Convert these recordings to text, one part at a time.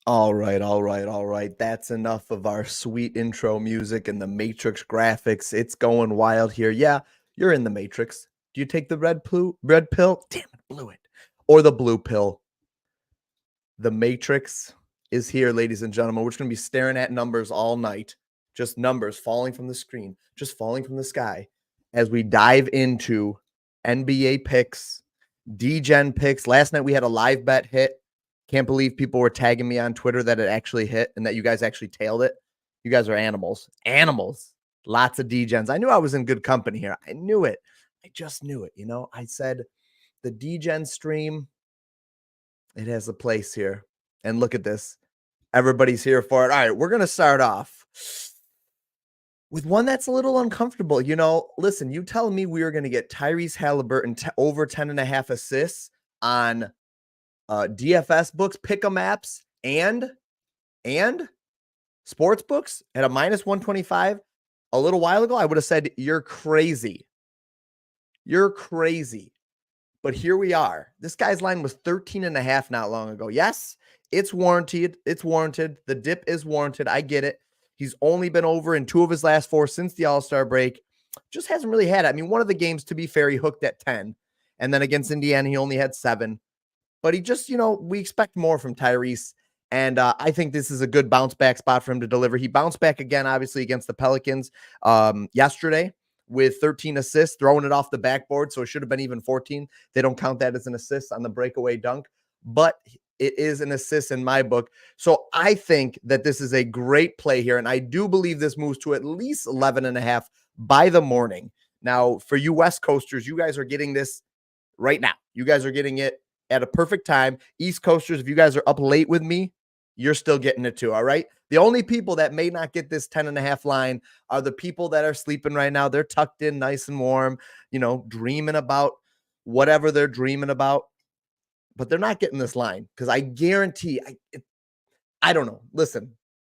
All right, all right, all right. That's enough of our sweet intro music and the Matrix graphics. It's going wild here. Yeah, you're in the Matrix. Do you take the red pill? Damn it, blew it. Or the blue pill? The Matrix is here, ladies and gentlemen. We're just going to be staring at numbers all night. Just numbers falling from the screen, just falling from the sky as we dive into NBA picks, D-Gen picks. Last night we had a live bet hit. Can't believe people were tagging me on Twitter that it actually hit and that you guys actually tailed it. You guys are animals. Animals. Lots of D-Gens. I knew I was in good company here. I knew it. I just knew it. I said the D-Gen stream, it has a place here. And look at this. Everybody's here for it. All right, we're going to start off with one that's a little uncomfortable. Listen, you tell me we are going to get Tyrese Halliburton over 10.5 assists on DFS books, pick'em apps, and sports books at a minus 125 a little while ago. I would have said, you're crazy. You're crazy. But here we are. This guy's line was 13.5 not long ago. Yes, it's warranted. It's warranted. The dip is warranted. I get it. He's only been over in 2 of his last 4 since the All-Star break. Just hasn't really had it. I mean, one of the games, to be fair, he hooked at 10. And then against Indiana, he only had 7. But he just, we expect more from Tyrese. And I think this is a good bounce back spot for him to deliver. He bounced back again, obviously, against the Pelicans yesterday with 13 assists, throwing it off the backboard. So it should have been even 14. They don't count that as an assist on the breakaway dunk, but it is an assist in my book. So I think that this is a great play here. And I do believe this moves to at least 11.5 by the morning. Now, for you West Coasters, you guys are getting this right now. You guys are getting it at a perfect time. East Coasters, if you guys are up late with me, you're still getting it too, all right? The only people that may not get this 10.5 line are the people that are sleeping right now. They're tucked in nice and warm, dreaming about whatever they're dreaming about. But they're not getting this line because I guarantee, I don't know. Listen,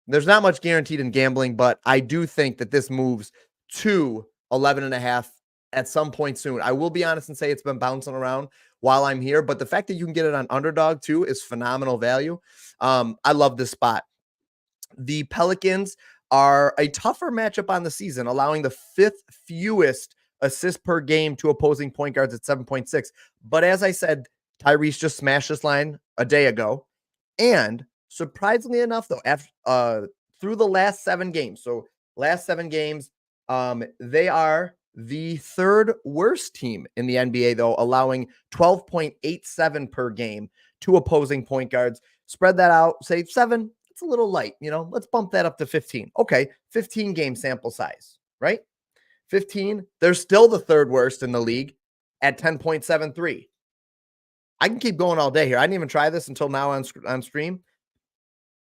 there's not much guaranteed in gambling, but I do think that this moves to 11.5 at some point soon. I will be honest and say it's been bouncing around while I'm here, but the fact that you can get it on underdog too is phenomenal value. I love this spot. The Pelicans are a tougher matchup on the season, allowing the 5th fewest assists per game to opposing point guards at 7.6. But as I said, Tyrese just smashed this line a day ago. And surprisingly enough, though, after through the last 7 games, they are the 3rd worst team in the NBA, though, allowing 12.87 per game to opposing point guards. Spread that out, say 7. It's a little light, let's bump that up to 15. Okay, 15 game sample size, right? 15. They're still the 3rd worst in the league at 10.73. I can keep going all day here. I didn't even try this until now on stream.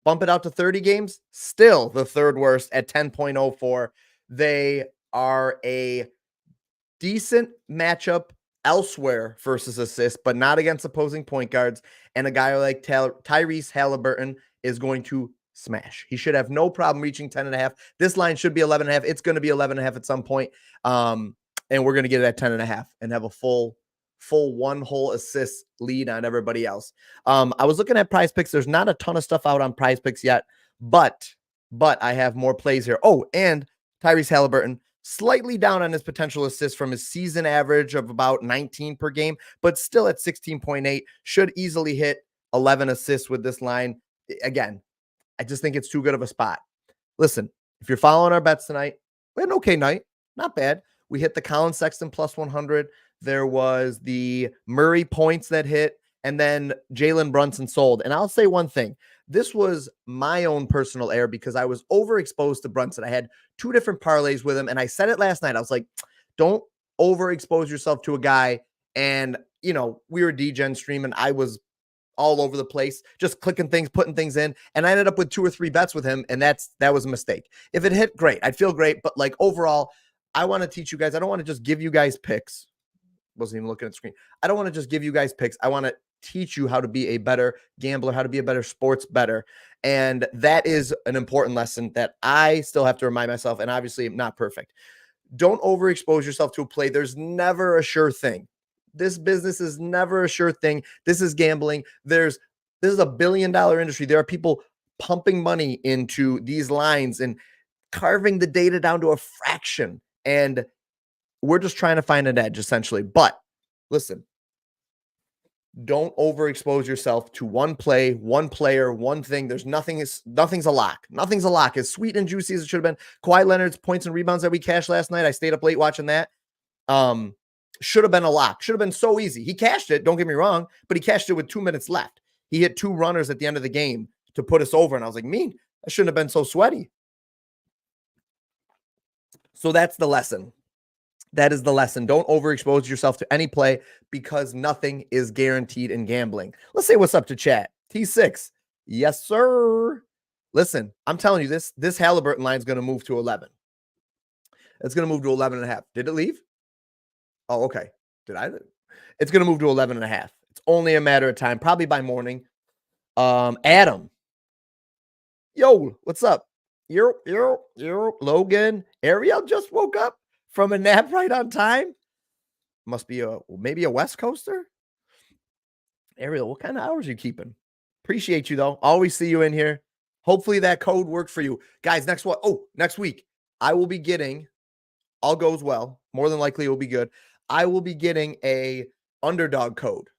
Bump it out to 30 games, still the 3rd worst at 10.04. They are a decent matchup elsewhere versus assists, but not against opposing point guards. And a guy like Tyrese Halliburton is going to smash. He should have no problem reaching 10.5. This line should be 11.5. It's going to be 11.5 at some point. And we're going to get it at 10.5 and have a full 1 whole assist lead on everybody else. I was looking at Prizepicks. There's not a ton of stuff out on Prizepicks yet, but I have more plays here. Oh, and Tyrese Halliburton slightly down on his potential assists from his season average of about 19 per game, but still at 16.8, should easily hit 11 assists with this line. Again, I just think it's too good of a spot. Listen, if you're following our bets tonight, we had an okay night. Not bad. We hit the Colin Sexton plus 100. There was the Murray points that hit, and then Jalen Brunson sold. And I'll say one thing. This was my own personal error because I was overexposed to Brunson. I had 2 different parlays with him, and I said it last night. I was like, don't overexpose yourself to a guy. And, we were D-Gen streaming. I was all over the place, just clicking things, putting things in. And I ended up with 2 or 3 bets with him, and that was a mistake. If it hit, great. I'd feel great. But, overall, I want to teach you guys. I don't want to just give you guys picks. Wasn't even looking at the screen. I don't want to just give you guys picks. I want to teach you how to be a better gambler, how to be a better sports bettor. And that is an important lesson that I still have to remind myself. And obviously I'm not perfect. Don't overexpose yourself to a play. There's never a sure thing. This business is never a sure thing. This is gambling. There's This is a billion-dollar industry. There are people pumping money into these lines and carving the data down to a fraction. And we're just trying to find an edge, essentially. But listen, don't overexpose yourself to one play, one player, one thing. Nothing's a lock. Nothing's a lock. As sweet and juicy as it should have been. Kawhi Leonard's points and rebounds that we cashed last night. I stayed up late watching that. Should have been a lock. Should have been so easy. He cashed it, don't get me wrong, but he cashed it with 2 minutes left. He hit 2 runners at the end of the game to put us over. And I was like, that shouldn't have been so sweaty. So that's the lesson. That is the lesson. Don't overexpose yourself to any play because nothing is guaranteed in gambling. Let's say what's up to chat. T6. Yes, sir. Listen, I'm telling you this Halliburton line is going to move to 11. It's going to move to 11.5. Did it leave? Oh, okay. Did I? It's going to move to 11.5. It's only a matter of time, probably by morning. Adam. Yo, what's up? Yo, Logan. Ariel just woke up from a nap right on time. Must be maybe a West Coaster. Ariel, what kind of hours are you keeping? Appreciate you, though. Always see you in here. Hopefully that code worked for you. Guys, next week, I will be getting, all goes well, more than likely it will be good, I will be getting a underdog code.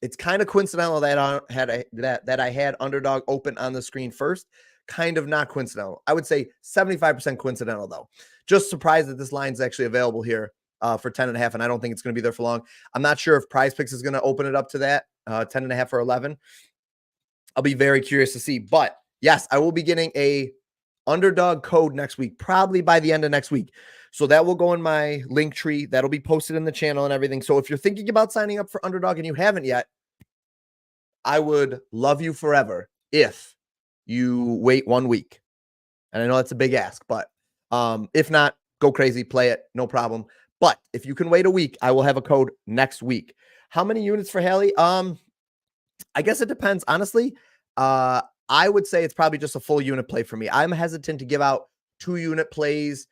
It's kind of coincidental that I had underdog open on the screen first. Kind of not coincidental. I would say 75% coincidental, though. Just surprised that this line's actually available here for 10.5, and I don't think it's going to be there for long. I'm not sure if Prizepicks is going to open it up to that 10.5 or 11. I'll be very curious to see. But yes, I will be getting a underdog code next week, probably by the end of next week. So that will go in my link tree. That'll be posted in the channel and everything. So if you're thinking about signing up for underdog and you haven't yet, I would love you forever if you wait 1 week. And I know that's a big ask, but if not, go crazy, play it, no problem. But if you can wait a week, I will have a code next week. How many units for Hallie? I guess it depends. Honestly, I would say it's probably just a full unit play for me. I'm hesitant to give out 2-unit plays.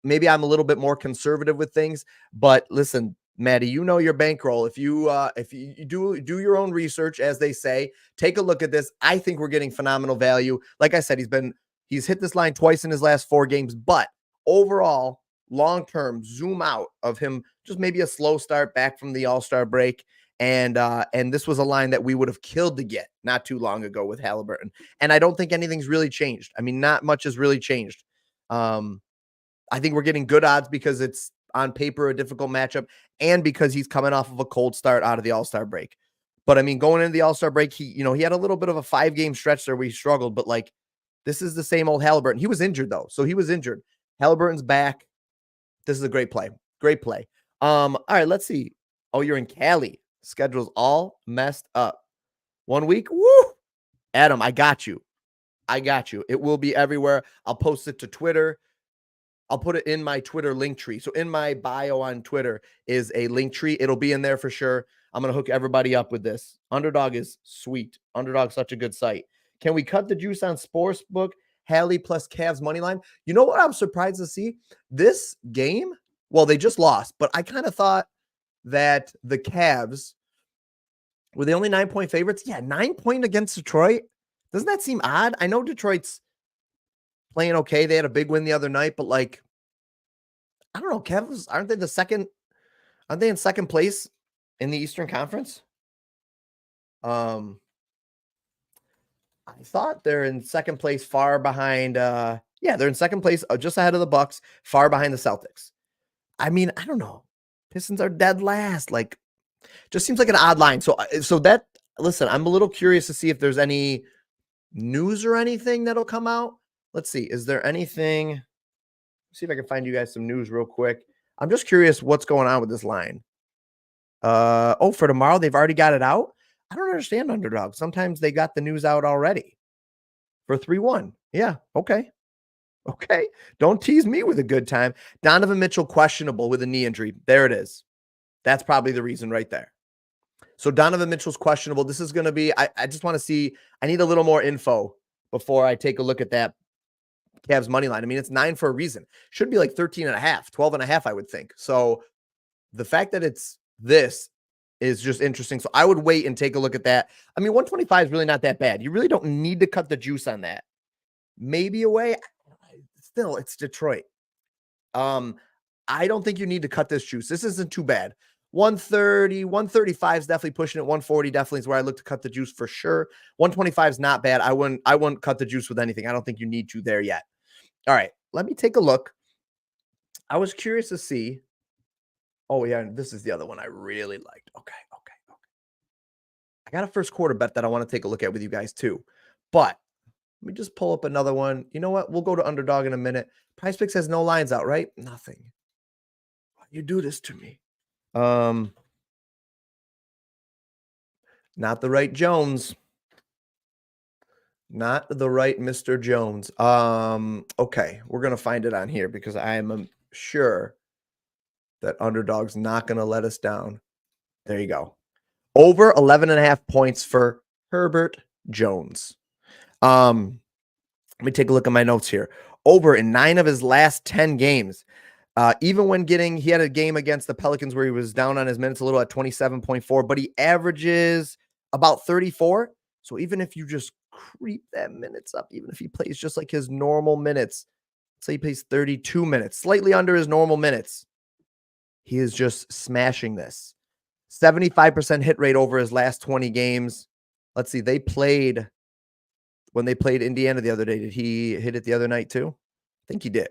Maybe I'm a little bit more conservative with things, but listen, Maddie, you know your bankroll. If you do your own research, as they say, take a look at this. I think we're getting phenomenal value. Like I said, he's hit this line twice in his last 4 games, but overall, long-term zoom out of him, just maybe a slow start back from the All-Star break. And this was a line that we would have killed to get not too long ago with Halliburton. And I don't think anything's really changed. I mean, not much has really changed. I think we're getting good odds because it's on paper a difficult matchup and because he's coming off of a cold start out of the All-Star break. But I mean, going into the All-Star break, he had a little bit of a 5-game stretch there where he struggled, but like this is the same old Halliburton. He was injured though. So he was injured. Halliburton's back. This is a great play. Great play. All right, let's see. Oh, you're in Cali. Schedule's all messed up. 1 week. Woo! Adam, I got you. It will be everywhere. I'll post it to Twitter. I'll put it in my Twitter link tree. So in my bio on Twitter is a link tree. It'll be in there for sure. I'm going to hook everybody up with this. Underdog is sweet. Underdog's such a good site. Can we cut the juice on Sportsbook? Hallie plus Cavs money line. You know what I'm surprised to see? This game, well, they just lost, but I kind of thought that the Cavs were the only 9-point favorites. Yeah, 9-point against Detroit. Doesn't that seem odd? I know Detroit's playing okay. They had a big win the other night, but like, I don't know. Cavs, aren't they in second place in the Eastern Conference? I thought they're in second place, far behind. They're in second place, just ahead of the Bucks, far behind the Celtics. I mean, I don't know. Pistons are dead last. Like, just seems like an odd line. So that, listen, I'm a little curious to see if there's any news or anything that'll come out. Let's see. Is there anything? Let's see if I can find you guys some news real quick. I'm just curious what's going on with this line. For tomorrow, they've already got it out. I don't understand underdog. Sometimes they got the news out already for 3-1. Yeah. Okay. Don't tease me with a good time. Donovan Mitchell questionable with a knee injury. There it is. That's probably the reason right there. So Donovan Mitchell's questionable. This is going to be, I just want to see, I need a little more info before I take a look at that Cavs money line. I mean, it's 9 for a reason. Should be like 13.5, 12.5, I would think. So the fact that it's this is just interesting. So I would wait and take a look at that. I mean, 125 is really not that bad. You really don't need to cut the juice on that. Maybe away. Still, it's Detroit. I don't think you need to cut this juice. This isn't too bad. 130, 135 is definitely pushing it. 140 definitely is where I look to cut the juice for sure. 125 is not bad. I wouldn't cut the juice with anything. I don't think you need to there yet. All right, let me take a look. I was curious to see. Oh, yeah, this is the other one I really liked. Okay. I got a first quarter bet that I want to take a look at with you guys too. But let me just pull up another one. You know what? We'll go to underdog in a minute. Prizepicks has no lines out, right? Nothing. Why you do this to me? Not the right Jones. Not the right Mr. Jones. Okay, we're gonna find it on here because I am sure that underdog's not gonna let us down. There you go. Over 11.5 points for Herbert Jones. Let me take a look at my notes here. Over in 9 of his last 10 games. Even when he had a game against the Pelicans where he was down on his minutes a little at 27.4, but he averages about 34. So even if you just creep that minutes up, even if he plays just like his normal minutes, say he plays 32 minutes, slightly under his normal minutes, he is just smashing this. 75% hit rate over his last 20 games. Let's see, when they played Indiana the other day, did he hit it the other night too? I think he did.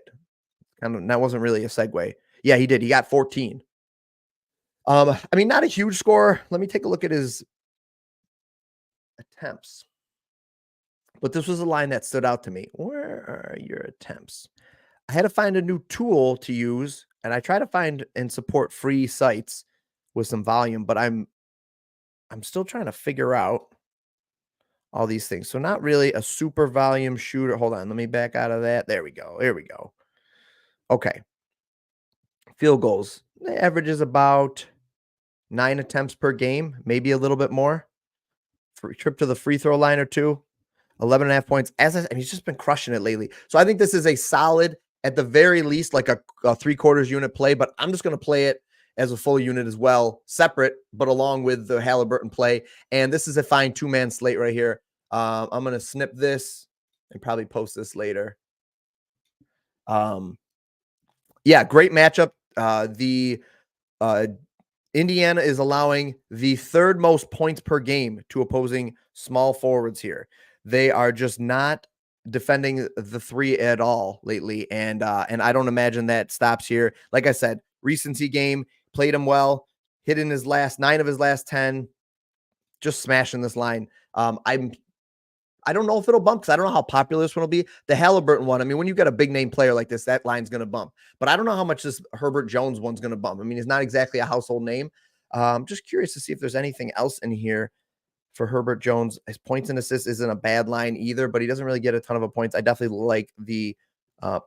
That wasn't really a segue. Yeah, he did. He got 14. I mean, not a huge score. Let me take a look at his attempts. But this was a line that stood out to me. Where are your attempts? I had to find a new tool to use, and I try to find and support free sites with some volume, but I'm still trying to figure out all these things. So not really a super volume shooter. Hold on, let me back out of that. There we go. Here we go. Okay. Field goals. The average is about 9 attempts per game, maybe a little bit more. Free trip to the free throw line or two. 11.5 points. He's just been crushing it lately. So I think this is a solid, at the very least, like a 3/4 unit play, but I'm just going to play it as a full unit as well, separate, but along with the Halliburton play. And this is a fine 2-man slate right here. I'm going to snip this and probably post this later. Yeah, great matchup. The Indiana is allowing the 3rd most points per game to opposing small forwards here. They are just not defending the 3 at all lately, and I don't imagine that stops here. Like I said, recency game, played him well, hit in his last 9 of his last 10, just smashing this line. I don't know if it'll bump because I don't know how popular this one will be. The Halliburton one, I mean, when you got a big name player like this, that line's going to bump. But I don't know how much this Herbert Jones one's going to bump. I mean, he's not exactly a household name. I'm just curious to see if there's anything else in here for Herbert Jones. His points and assists isn't a bad line either, but he doesn't really get a ton of points. I definitely like the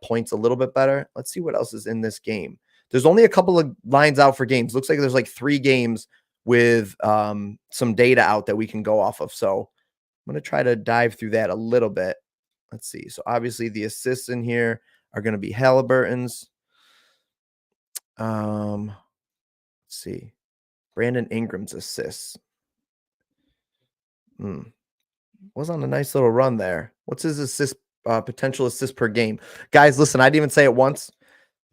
points a little bit better. Let's see what else is in this game. There's only a couple of lines out for games. Looks like there's like 3 games with some data out that we can go off of. So I'm going to try to dive through that a little bit. Let's see. So obviously the assists in here are going to be Halliburton's. Let's see. Brandon Ingram's assists. Was on a nice little run there. What's his assist potential assist per game? Guys, listen, I didn't even say it once.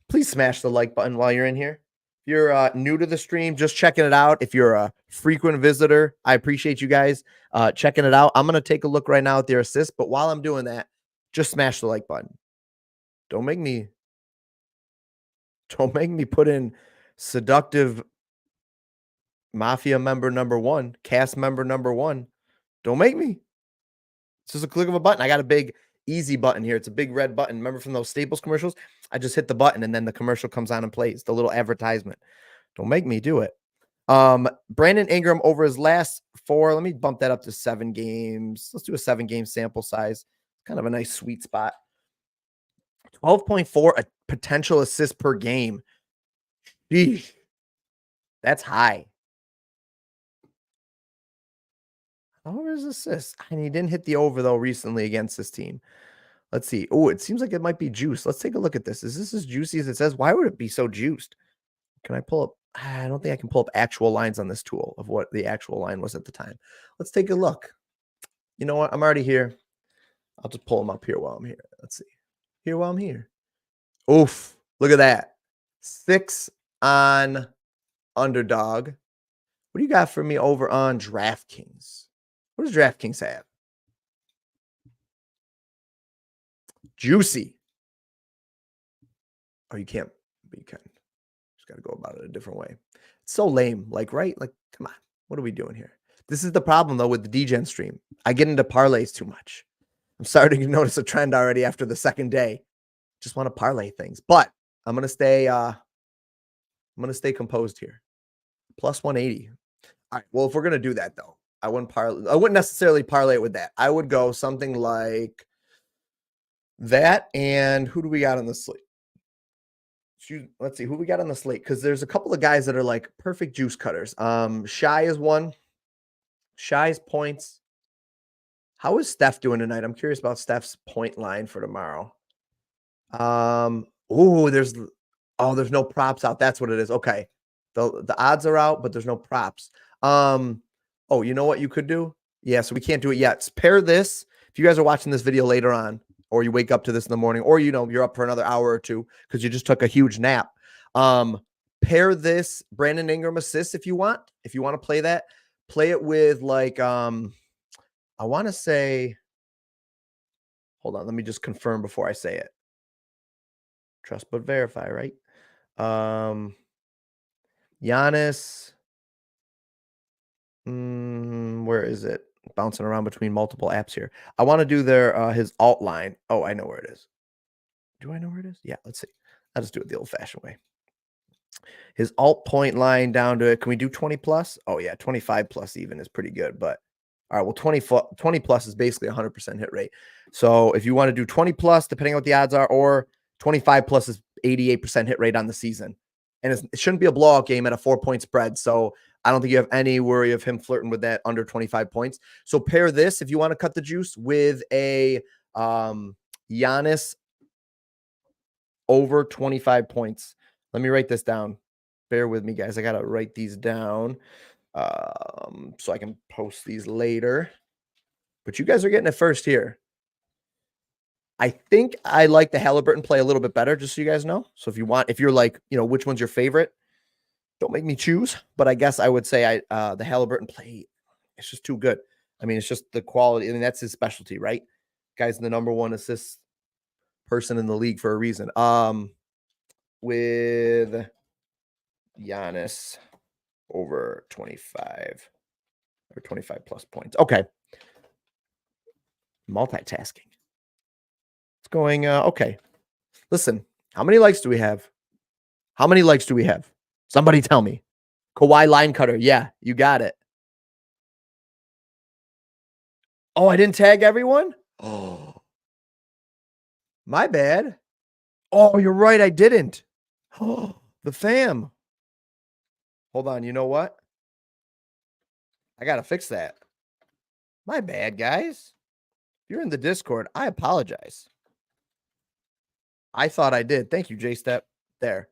Please smash the like button while you're in here. If you're new to the stream, just checking it out. If you're a frequent visitor, I appreciate you guys checking it out. I'm going to take a look right now at their assists, but while I'm doing that, just smash the like button. Don't make me put in seductive mafia member number 1, cast member number 1. Don't make me. It's just a click of a button. I got a big easy button here. It's a big red button. Remember from those Staples commercials? I just hit the button and then the commercial comes on and plays, the little advertisement. Don't make me do it. Brandon Ingram over his last 4. Let me bump that up to 7 games. Let's do a 7-game sample size. Kind of a nice sweet spot. 12.4 a potential assist per game. Sheesh. That's high. Over his assists. And he didn't hit the over, though, recently against this team. Let's see. Oh, it seems like it might be juice. Let's take a look at this. Is this as juicy as it says? Why would it be so juiced? Can I pull up? I don't think I can pull up actual lines on this tool of what the actual line was at the time. Let's take a look. You know what? I'm already here. I'll just pull them up here while I'm here. Let's see. Here while I'm here. Oof. Look at that. 6 on Underdog. What do you got for me over on DraftKings? What does DraftKings have? Juicy. Oh, you can't. But you can. Just got to go about it a different way. It's so lame. Like, right? Like, come on. What are we doing here? This is the problem, though, with the DGen stream. I get into parlays too much. I'm starting to notice a trend already after the second day. Just want to parlay things. But I'm gonna stay composed here. Plus 180. All right. Well, if we're gonna do that though, I wouldn't necessarily parlay it with that. I would go something like that. And who do we got on the slate? Let's see who we got on the slate, because there's a couple of guys that are like perfect juice cutters. Shy is one. Shy's points. How is Steph doing tonight? I'm curious about Steph's point line for tomorrow. There's no props out. That's what it is. Okay. The odds are out, but there's no props. You know what you could do? Yeah, so we can't do it yet. Pair this. If you guys are watching this video later on, or you wake up to this in the morning, or you're up for another hour or two because you just took a huge nap. Pair this Brandon Ingram assist if you want. If you want to play that, play it with like I want to say, hold on, let me just confirm before I say it. Trust but verify, right? Giannis. Where is it? Bouncing around between multiple apps here. I want to do his alt line. Oh, I know where it is. Do I know where it is? Yeah, let's see. I'll just do it the old-fashioned way. His alt point line down to it. Can we do 20 plus? Oh, yeah, 25 plus even is pretty good. But all right, well, 20 plus is basically 100% hit rate. So if you want to do 20 plus, depending on what the odds are, or 25 plus is 88% hit rate on the season. And it shouldn't be a blowout game at a 4-point spread. So I don't think you have any worry of him flirting with that under 25 points. So pair this, if you want to cut the juice, with a Giannis over 25 points. Let me write this down. Bear with me, guys. I got to write these down so I can post these later. But you guys are getting it first here. I think I like the Halliburton play a little bit better, just so you guys know. So if you're like, which one's your favorite, don't make me choose. But I guess I would say the Halliburton play, it's just too good. I mean, it's just the quality. I mean, that's his specialty, right? Guy's the number one assist person in the league for a reason. With Giannis over 25 or 25 plus points. Okay. Multitasking. It's going, okay. Listen, how many likes do we have? How many likes do we have? Somebody tell me. Kawhi line cutter. Yeah, you got it. Oh, I didn't tag everyone? Oh, my bad. Oh, you're right. I didn't. Oh, the fam. Hold on. You know what? I got to fix that. My bad, guys. If you're in the Discord, I apologize. I thought I did. Thank you, J-Step. There.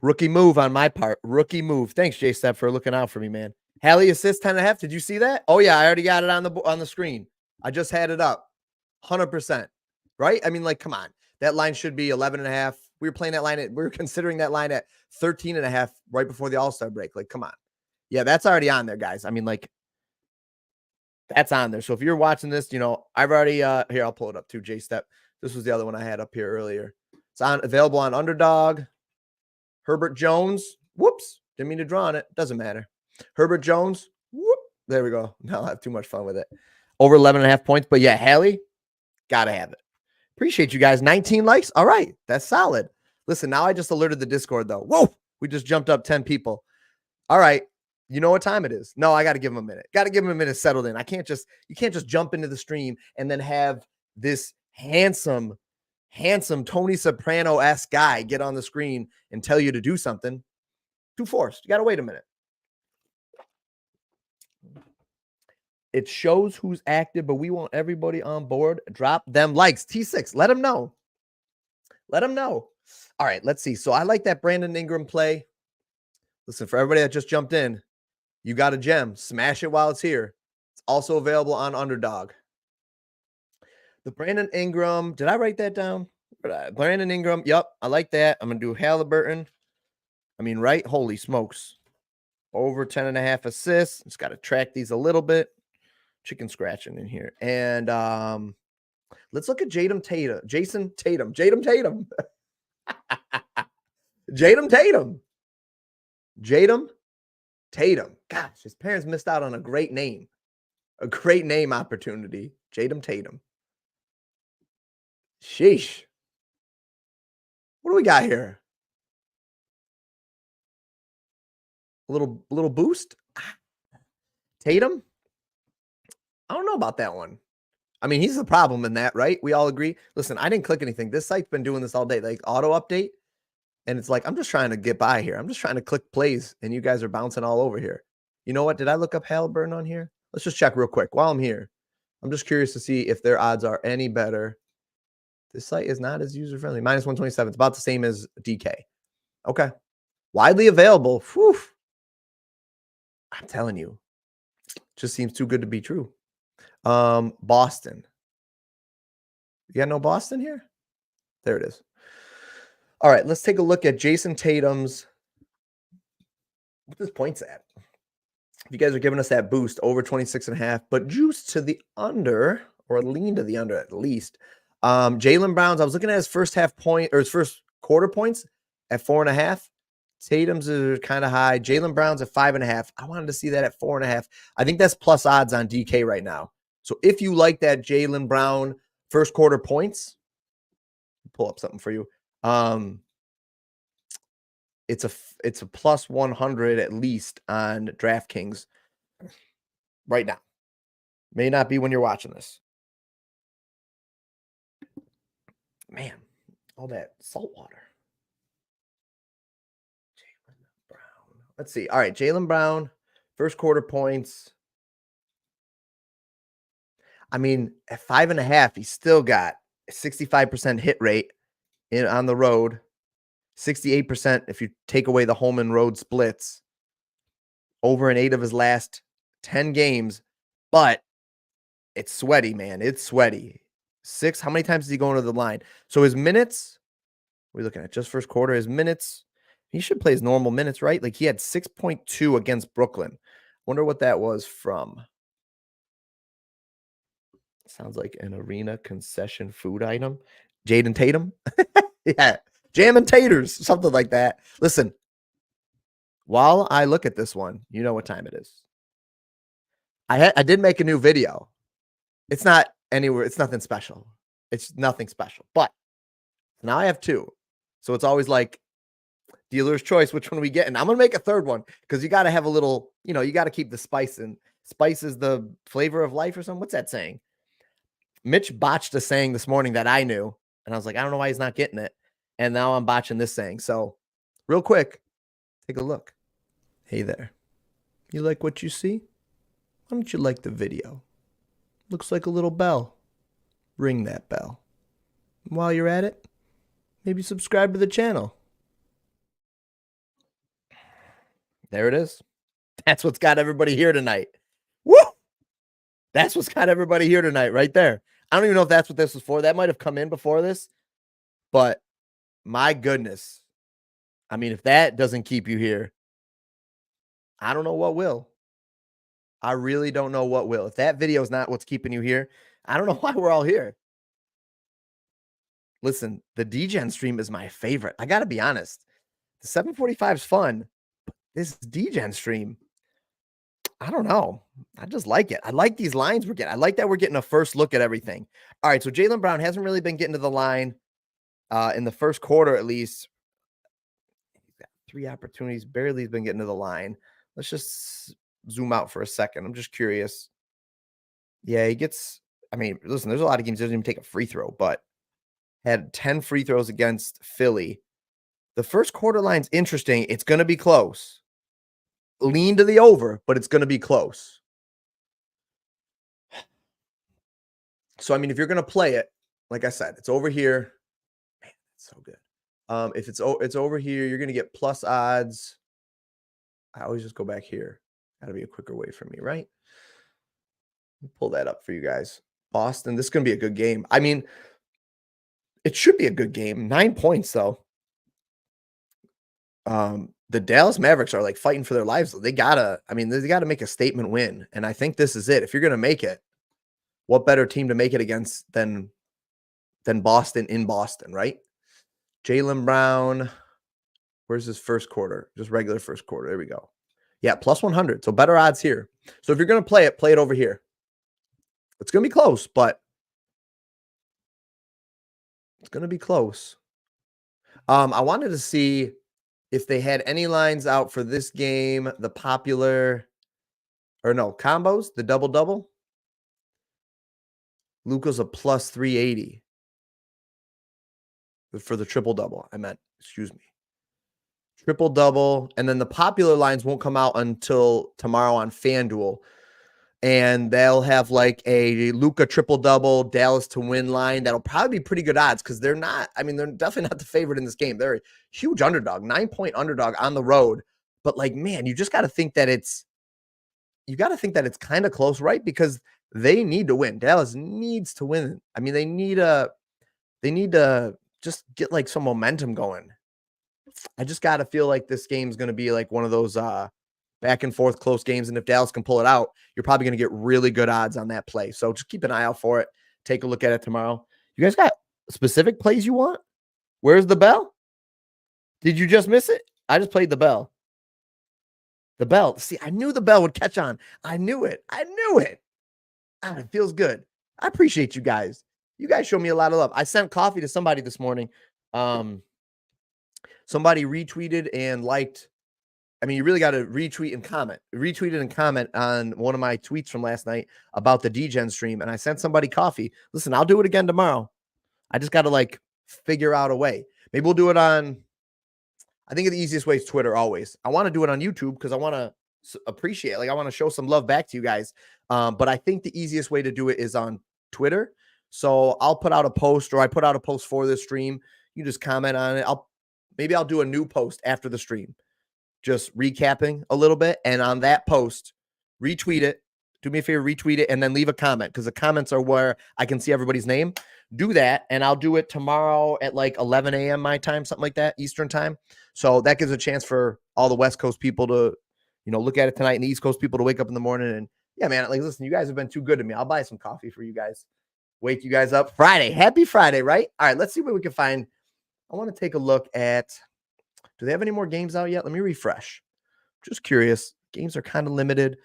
Rookie move on my part. Rookie move. Thanks, J-Step, for looking out for me, man. Hallie assist 10.5. Did you see that? Oh, yeah. I already got it on the screen. I just had it up. 100%. Right? I mean, like, come on. That line should be 11.5. We were playing that line we were considering that line at 13.5 right before the All-Star break. Like, come on. Yeah, that's already on there, guys. I mean, like, that's on there. So if you're watching this, I've already here, I'll pull it up too, J-Step. This was the other one I had up here earlier. It's available on Underdog. Herbert Jones. Whoops. Didn't mean to draw on it. Doesn't matter. Herbert Jones. Whoop. There we go. Now I'll have too much fun with it. Over 11.5 points. But yeah, Hallie, gotta have it. Appreciate you guys. 19 likes. All right. That's solid. Listen, now I just alerted the Discord though. Whoa. We just jumped up 10 people. All right. You know what time it is? No, I got to give him a minute. Got to give him a minute settled in. You can't just jump into the stream and then have this handsome Tony Soprano-esque guy get on the screen and tell you to do something. Too forced. You got to wait a minute. It shows who's active, but we want everybody on board. Drop them likes. T6, let them know. Let them know. All right, let's see. So I like that Brandon Ingram play. Listen, for everybody that just jumped in, you got a gem. Smash it while it's here. It's also available on Underdog. The Brandon Ingram, did I write that down? Brandon Ingram, yep, I like that. I'm going to do Halliburton. I mean, right? Holy smokes. Over 10.5 assists. Just got to track these a little bit. Chicken scratching in here. And let's look at Jason Tatum. Jaden Tatum. Jaden Tatum. Gosh, his parents missed out on a great name. A great name opportunity. Jaden Tatum. Sheesh. What do we got here? A little boost. Tatum? I don't know about that one. I mean, he's the problem in that, right? We all agree. Listen, I didn't click anything. This site's been doing this all day, like auto update. And it's like, I'm just trying to get by here. I'm just trying to click plays, and you guys are bouncing all over here. You know what? Did I look up Halliburton on here? Let's just check real quick while I'm here. I'm just curious to see if their odds are any better. This site is not as user-friendly. Minus 127. It's about the same as DK. Okay. Widely available. Whew. I'm telling you. Just seems too good to be true. Boston. You got no Boston here? There it is. All right, let's take a look at Jason Tatum's. What his points at? You guys are giving us that boost over 26.5, but juice to the under, or lean to the under at least. Jaylen Brown's, I was looking at his first half point or his first quarter points at 4.5. Tatum's are kind of high. Jaylen Brown's at 5.5. I wanted to see that at 4.5. I think that's plus odds on DK right now. So if you like that Jaylen Brown first quarter points, pull up something for you. It's a plus 100 at least on DraftKings right now. May not be when you're watching this. Man, all that salt water. Jaylen Brown. Let's see. All right, Jaylen Brown, first quarter points. I mean, at 5.5, he's still got a 65% hit rate on the road. 68% if you take away the home and road splits. Over in 8 of his last 10 games. But it's sweaty, man. It's sweaty. 6. How many times is he going to the line? So his minutes, we're looking at just first quarter. His minutes, he should play his normal minutes, right? Like he had 6.2 against Brooklyn. Wonder what that was from. Sounds like an arena concession food item. Jaden Tatum. Yeah. Jam and taters, something like that. Listen, while I look at this one, you know what time it is. I did make a new video. It's not anywhere. It's nothing special. It's nothing special. But now I have 2. So it's always like dealer's choice, which one we get. And I'm going to make a third one because you got to have a little, you got to keep the spice in. Spice is the flavor of life or something. What's that saying? Mitch botched a saying this morning that I knew. And I was like, I don't know why he's not getting it. And now I'm botching this saying. So real quick, take a look. Hey there. You like what you see? Why don't you like the video? Looks like a little bell. Ring that bell. And while you're at it, maybe subscribe to the channel. There it is. That's what's got everybody here tonight. Woo! That's what's got everybody here tonight right there. I don't even know if that's what this was for. That might have come in before this. But my goodness. I mean, if that doesn't keep you here, I don't know what will. I really don't know what will. If that video is not what's keeping you here, I don't know why we're all here. Listen, the DGen stream is my favorite. I got to be honest. The 745 is fun. But this DGen stream, I don't know. I just like it. I like these lines we're getting. I like that we're getting a first look at everything. All right, so Jaylen Brown hasn't really been getting to the line in the first quarter at least. He's got 3 opportunities. Barely has been getting to the line. Let's just zoom out for a second. I'm just curious. Yeah, he gets, I mean, listen, there's a lot of games he doesn't even take a free throw, but had 10 free throws against Philly. The first quarter line's interesting. It's going to be close. Lean to the over, but it's going to be close. So, I mean, if you're going to play it, like I said, it's over here. Man, that's so good. If it's over here, you're gonna get plus odds. I always just go back here. Gotta be a quicker way for me, right? Pull that up for you guys. Boston, this is gonna be a good game. I mean, it should be a good game. 9 points though. The Dallas Mavericks are like fighting for their lives. They gotta, I mean, they gotta make a statement win. And I think this is it. If you're gonna make it, what better team to make it against than Boston in Boston, right? Jaylen Brown. Where's his first quarter? Just regular first quarter. There we go. Yeah, plus 100. So better odds here. So if you're gonna play it over here. It's gonna be close, but it's gonna be close. I wanted to see if they had any lines out for this game, the popular or no, combos, the double-double. Luka's a plus 380 for the triple-double. I meant, excuse me. Triple-double, and then the popular lines won't come out until tomorrow on FanDuel. And they'll have like a Luka triple-double, Dallas to win line. That'll probably be pretty good odds because they're not, I mean, they're definitely not the favorite in this game. They're a huge underdog, 9-point underdog on the road. But like, man, you just got to think that it's kind of close, right? Because they need to win. Dallas needs to win. I mean, they need to just get like some momentum going. I just got to feel like this game's going to be like one of those back and forth close games. And if Dallas can pull it out, you're probably going to get really good odds on that play. So just keep an eye out for it. Take a look at it tomorrow. You guys got specific plays you want? Where's the bell? Did you just miss it? I just played the bell. The bell. See, I knew the bell would catch on. I knew it. Ah, it feels good. I appreciate you guys. You guys show me a lot of love. I sent coffee to somebody this morning. Somebody retweeted and liked. I mean, you really got to retweet and comment. Retweeted and comment on one of my tweets from last night about the DGen stream. And I sent somebody coffee. Listen, I'll do it again tomorrow. I just got to like figure out a way. Maybe we'll do it on, I think the easiest way is Twitter always. I want to do it on YouTube because I want to appreciate, like I want to show some love back to you guys. But I think the easiest way to do it is on Twitter. So I'll put out a post, or I put out a post for this stream. You just comment on it. Maybe I'll do a new post after the stream, just recapping a little bit. And on that post, retweet it. Do me a favor, retweet it, and then leave a comment, because the comments are where I can see everybody's name. Do that, and I'll do it tomorrow at like 11 a.m. my time, something like that, Eastern time. So that gives a chance for all the West Coast people to, look at it tonight, and the East Coast people to wake up in the morning. And yeah, man, like, listen, you guys have been too good to me. I'll buy some coffee for you guys. Wake you guys up. Friday. Happy Friday, right? All right, let's see what we can find. I want to take a look at, do they have any more games out yet? Let me refresh. Just curious. Games are kind of limited.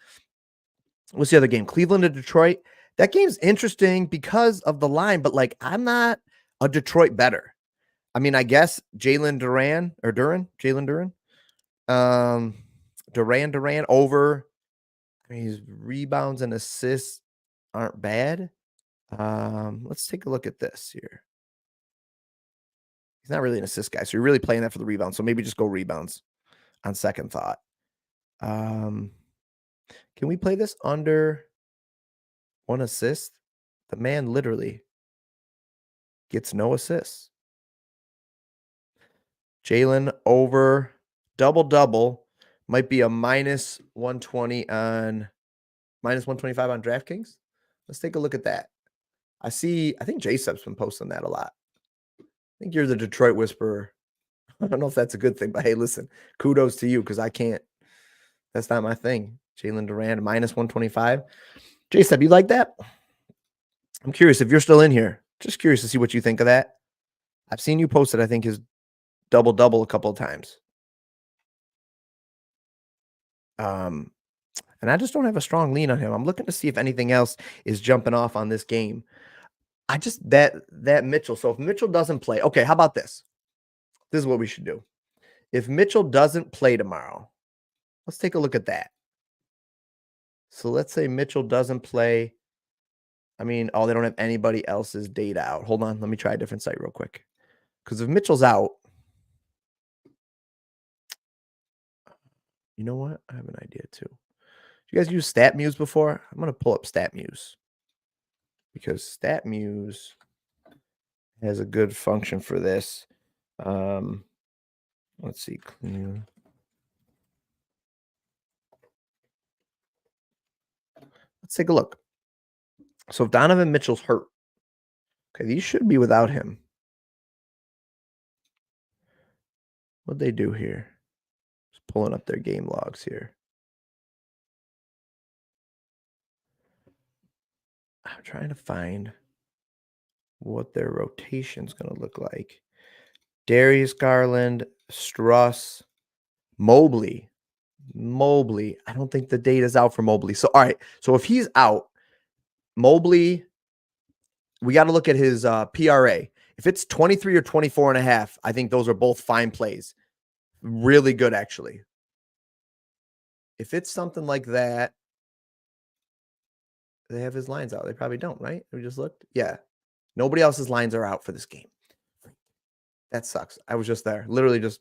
What's the other game? Cleveland to Detroit. That game's interesting because of the line, but like, I'm not a Detroit better. I mean, I guess Jalen Duran over. I mean, his rebounds and assists aren't bad. Let's take a look at this here. He's not really an assist guy, so you're really playing that for the rebounds. So maybe just go rebounds on second thought. Can we play this under 1 assist? The man literally gets no assists. Jalen over double might be a minus 120 on minus 125 on DraftKings. Let's take a look at that. I think J-Sub's been posting that a lot. I think you're the Detroit whisperer. I don't know if that's a good thing, but hey, listen, kudos to you, because I can't. That's not my thing. Jalen Duran, minus 125. J-Sub, you like that? I'm curious if you're still in here. Just curious to see what you think of that. I've seen you post it, I think, his double-double a couple of times. And I just don't have a strong lean on him. I'm looking to see if anything else is jumping off on this game. I just, that Mitchell. So if Mitchell doesn't play, okay, how about this? This is what we should do. If Mitchell doesn't play tomorrow, let's take a look at that. So let's say Mitchell doesn't play. I mean, they don't have anybody else's data out. Hold on. Let me try a different site real quick. Because if Mitchell's out, you know what? I have an idea too. You guys use StatMuse before? I'm going to pull up StatMuse, because StatMuse has a good function for this. Let's see. Let's take a look. So if Donovan Mitchell's hurt, okay, these should be without him. What'd they do here? Just pulling up their game logs here. I'm trying to find what their rotation's going to look like. Darius Garland, Struss, Mobley. I don't think the data's out for Mobley. So, all right. So if he's out, Mobley, we got to look at his PRA. If it's 23 or 24 and a half, I think those are both fine plays. Really good, actually. If it's something like that, they have his lines out. They probably don't, right? We just looked. Yeah. Nobody else's lines are out for this game. That sucks. I was just there. Literally just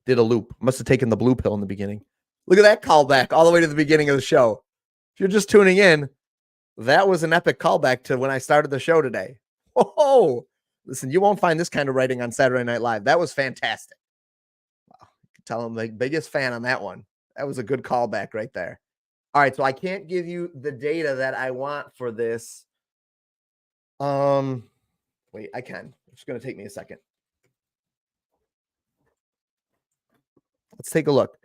did a loop. Must have taken the blue pill in the beginning. Look at that callback all the way to the beginning of the show. If you're just tuning in, that was an epic callback to when I started the show today. Oh, listen, you won't find this kind of writing on Saturday Night Live. That was fantastic. Wow. You can tell I'm the biggest fan on that one. That was a good callback right there. All right, so I can't give you the data that I want for this. Wait, I can. It's going to take me a second. Let's take a look.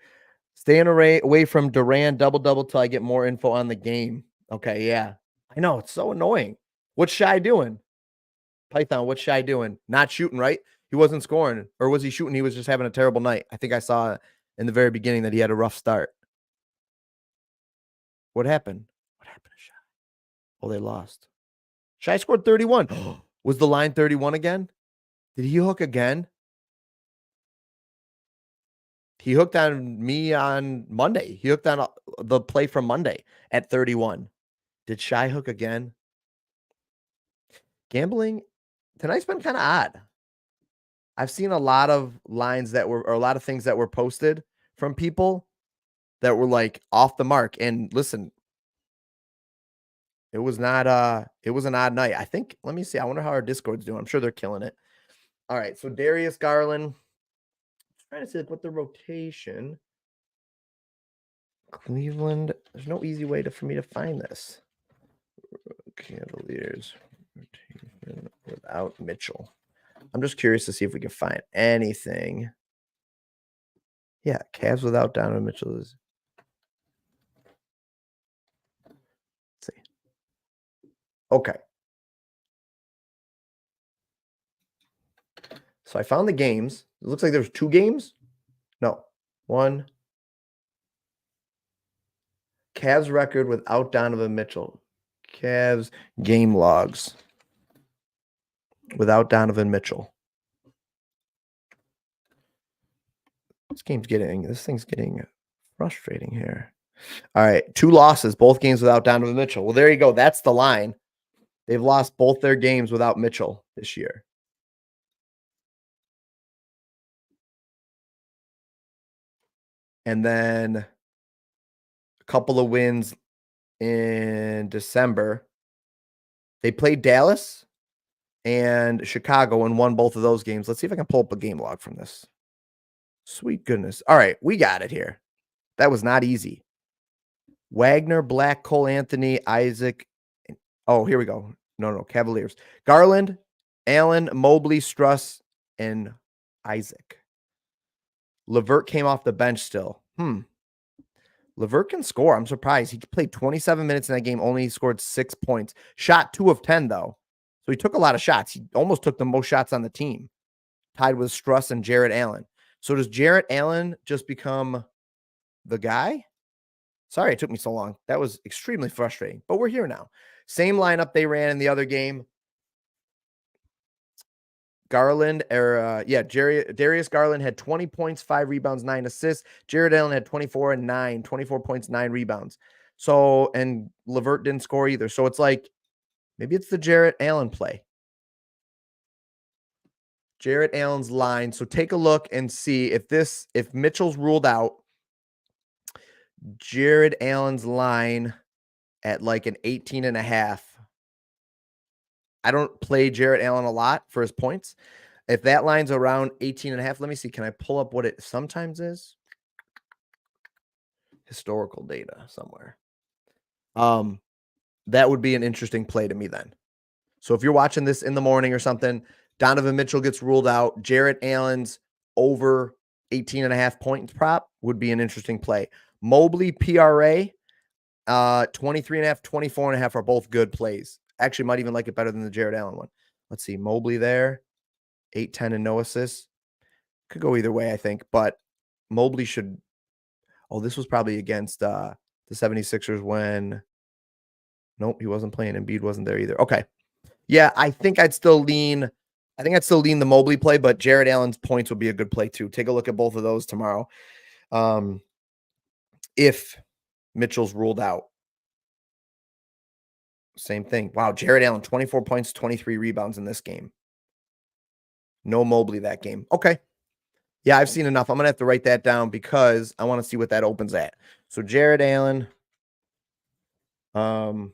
Staying away from Durant double till I get more info on the game. Okay, yeah. I know, it's so annoying. What's Shy doing? Python, what's Shy doing? Not shooting, right? He wasn't scoring. Or was he shooting? He was just having a terrible night. I think I saw in the very beginning that he had a rough start. What happened? What happened to Shy? Oh, they lost. Shy scored 31. Was the line 31 again? Did he hook again? He hooked on me on Monday. He hooked on the play from Monday at 31. Did Shy hook again? Gambling tonight's been kind of odd. I've seen a lot of lines that were, or a lot of things that were posted from people that were like off the mark. And listen, it was not, it was an odd night. I think, let me see. I wonder how our Discord's doing. I'm sure they're killing it. All right. So Darius Garland, trying to see like what the rotation. Cleveland. There's no easy way for me to find this. Cavaliers rotation without Mitchell. I'm just curious to see if we can find anything. Yeah, Cavs without Donovan Mitchell is. Let's see. Okay. So I found the games. It looks like there's 2 games. No, 1. Cavs record without Donovan Mitchell. Cavs game logs without Donovan Mitchell. This thing's getting frustrating here. All right, 2 losses, both games without Donovan Mitchell. Well, there you go. That's the line. They've lost both their games without Mitchell this year. And then a couple of wins in December. They played Dallas and Chicago and won both of those games. Let's see if I can pull up a game log from this. Sweet goodness. All right, we got it here. That was not easy. Wagner, Black, Cole Anthony, Isaac. Oh, here we go. No, Cavaliers. Garland, Allen, Mobley, Struss, and Isaac. LeVert came off the bench still. LeVert can score. I'm surprised. He played 27 minutes in that game, only scored 6 points. Shot 2 of 10, though. So he took a lot of shots. He almost took the most shots on the team, tied with Struss and Jarrett Allen. So does Jarrett Allen just become the guy? Sorry it took me so long. That was extremely frustrating, but we're here now. Same lineup they ran in the other game. Darius Garland had 20 points, 5 rebounds, 9 assists. Jarrett Allen had 24 points, 9 rebounds. So, and LeVert didn't score either. So it's like, maybe it's the Jarrett Allen play. Jarrett Allen's line. So take a look and see if Mitchell's ruled out, Jarrett Allen's line at like an 18.5. I don't play Jarrett Allen a lot for his points. If that line's around 18.5, let me see. Can I pull up what it sometimes is? Historical data somewhere. That would be an interesting play to me then. So if you're watching this in the morning or something, Donovan Mitchell gets ruled out. Jarrett Allen's over 18.5 points prop would be an interesting play. Mobley PRA, 23.5, 24.5 are both good plays. Actually, might even like it better than the Jarrett Allen one. Let's see. Mobley there, 8-10 and no assists. Could go either way, I think. But Mobley should. Oh, this was probably against the 76ers when. Nope, he wasn't playing. Embiid wasn't there either. Okay. Yeah, I think I'd still lean the Mobley play, but Jarrett Allen's points would be a good play too. Take a look at both of those tomorrow. If Mitchell's ruled out. Same thing. Wow, Jarrett Allen, 24 points, 23 rebounds in this game. No Mobley that game. Okay. Yeah, I've seen enough. I'm going to have to write that down because I want to see what that opens at. So Jarrett Allen, over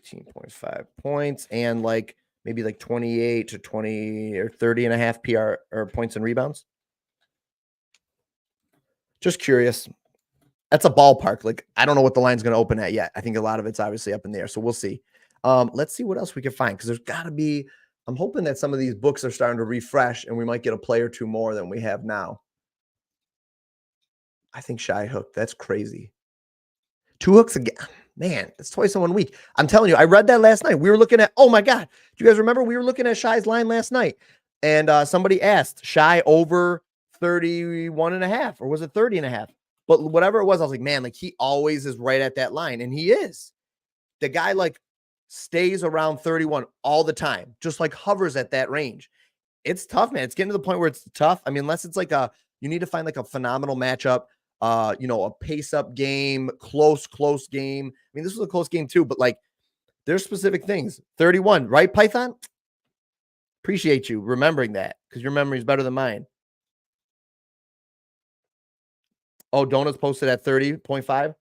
18.5 points and like maybe like 28 to 20 or 30.5 PR or points and rebounds. Just curious. That's a ballpark. Like, I don't know what the line's going to open at yet. I think a lot of it's obviously up in the air. So we'll see. Let's see what else we can find. Cause there's gotta be, I'm hoping that some of these books are starting to refresh and we might get a play or two more than we have now. I think Shy hooked. That's crazy. 2 hooks again. Man, it's twice in 1 week. I'm telling you, I read that last night. We were looking at, oh my God. Do you guys remember we were looking at Shy's line last night? And somebody asked Shy over 31.5 or was it 30.5? But whatever it was, I was like, man, like he always is right at that line. And he is. The guy like stays around 31 all the time, just like hovers at that range. It's tough, man. It's getting to the point where it's tough. I mean, unless it's like you need to find like a phenomenal matchup, a pace up game, close game. I mean, this was a close game too, but like there's specific things. 31, right, Python? Appreciate you remembering that because your memory is better than mine. Oh, Donuts posted at 30.5.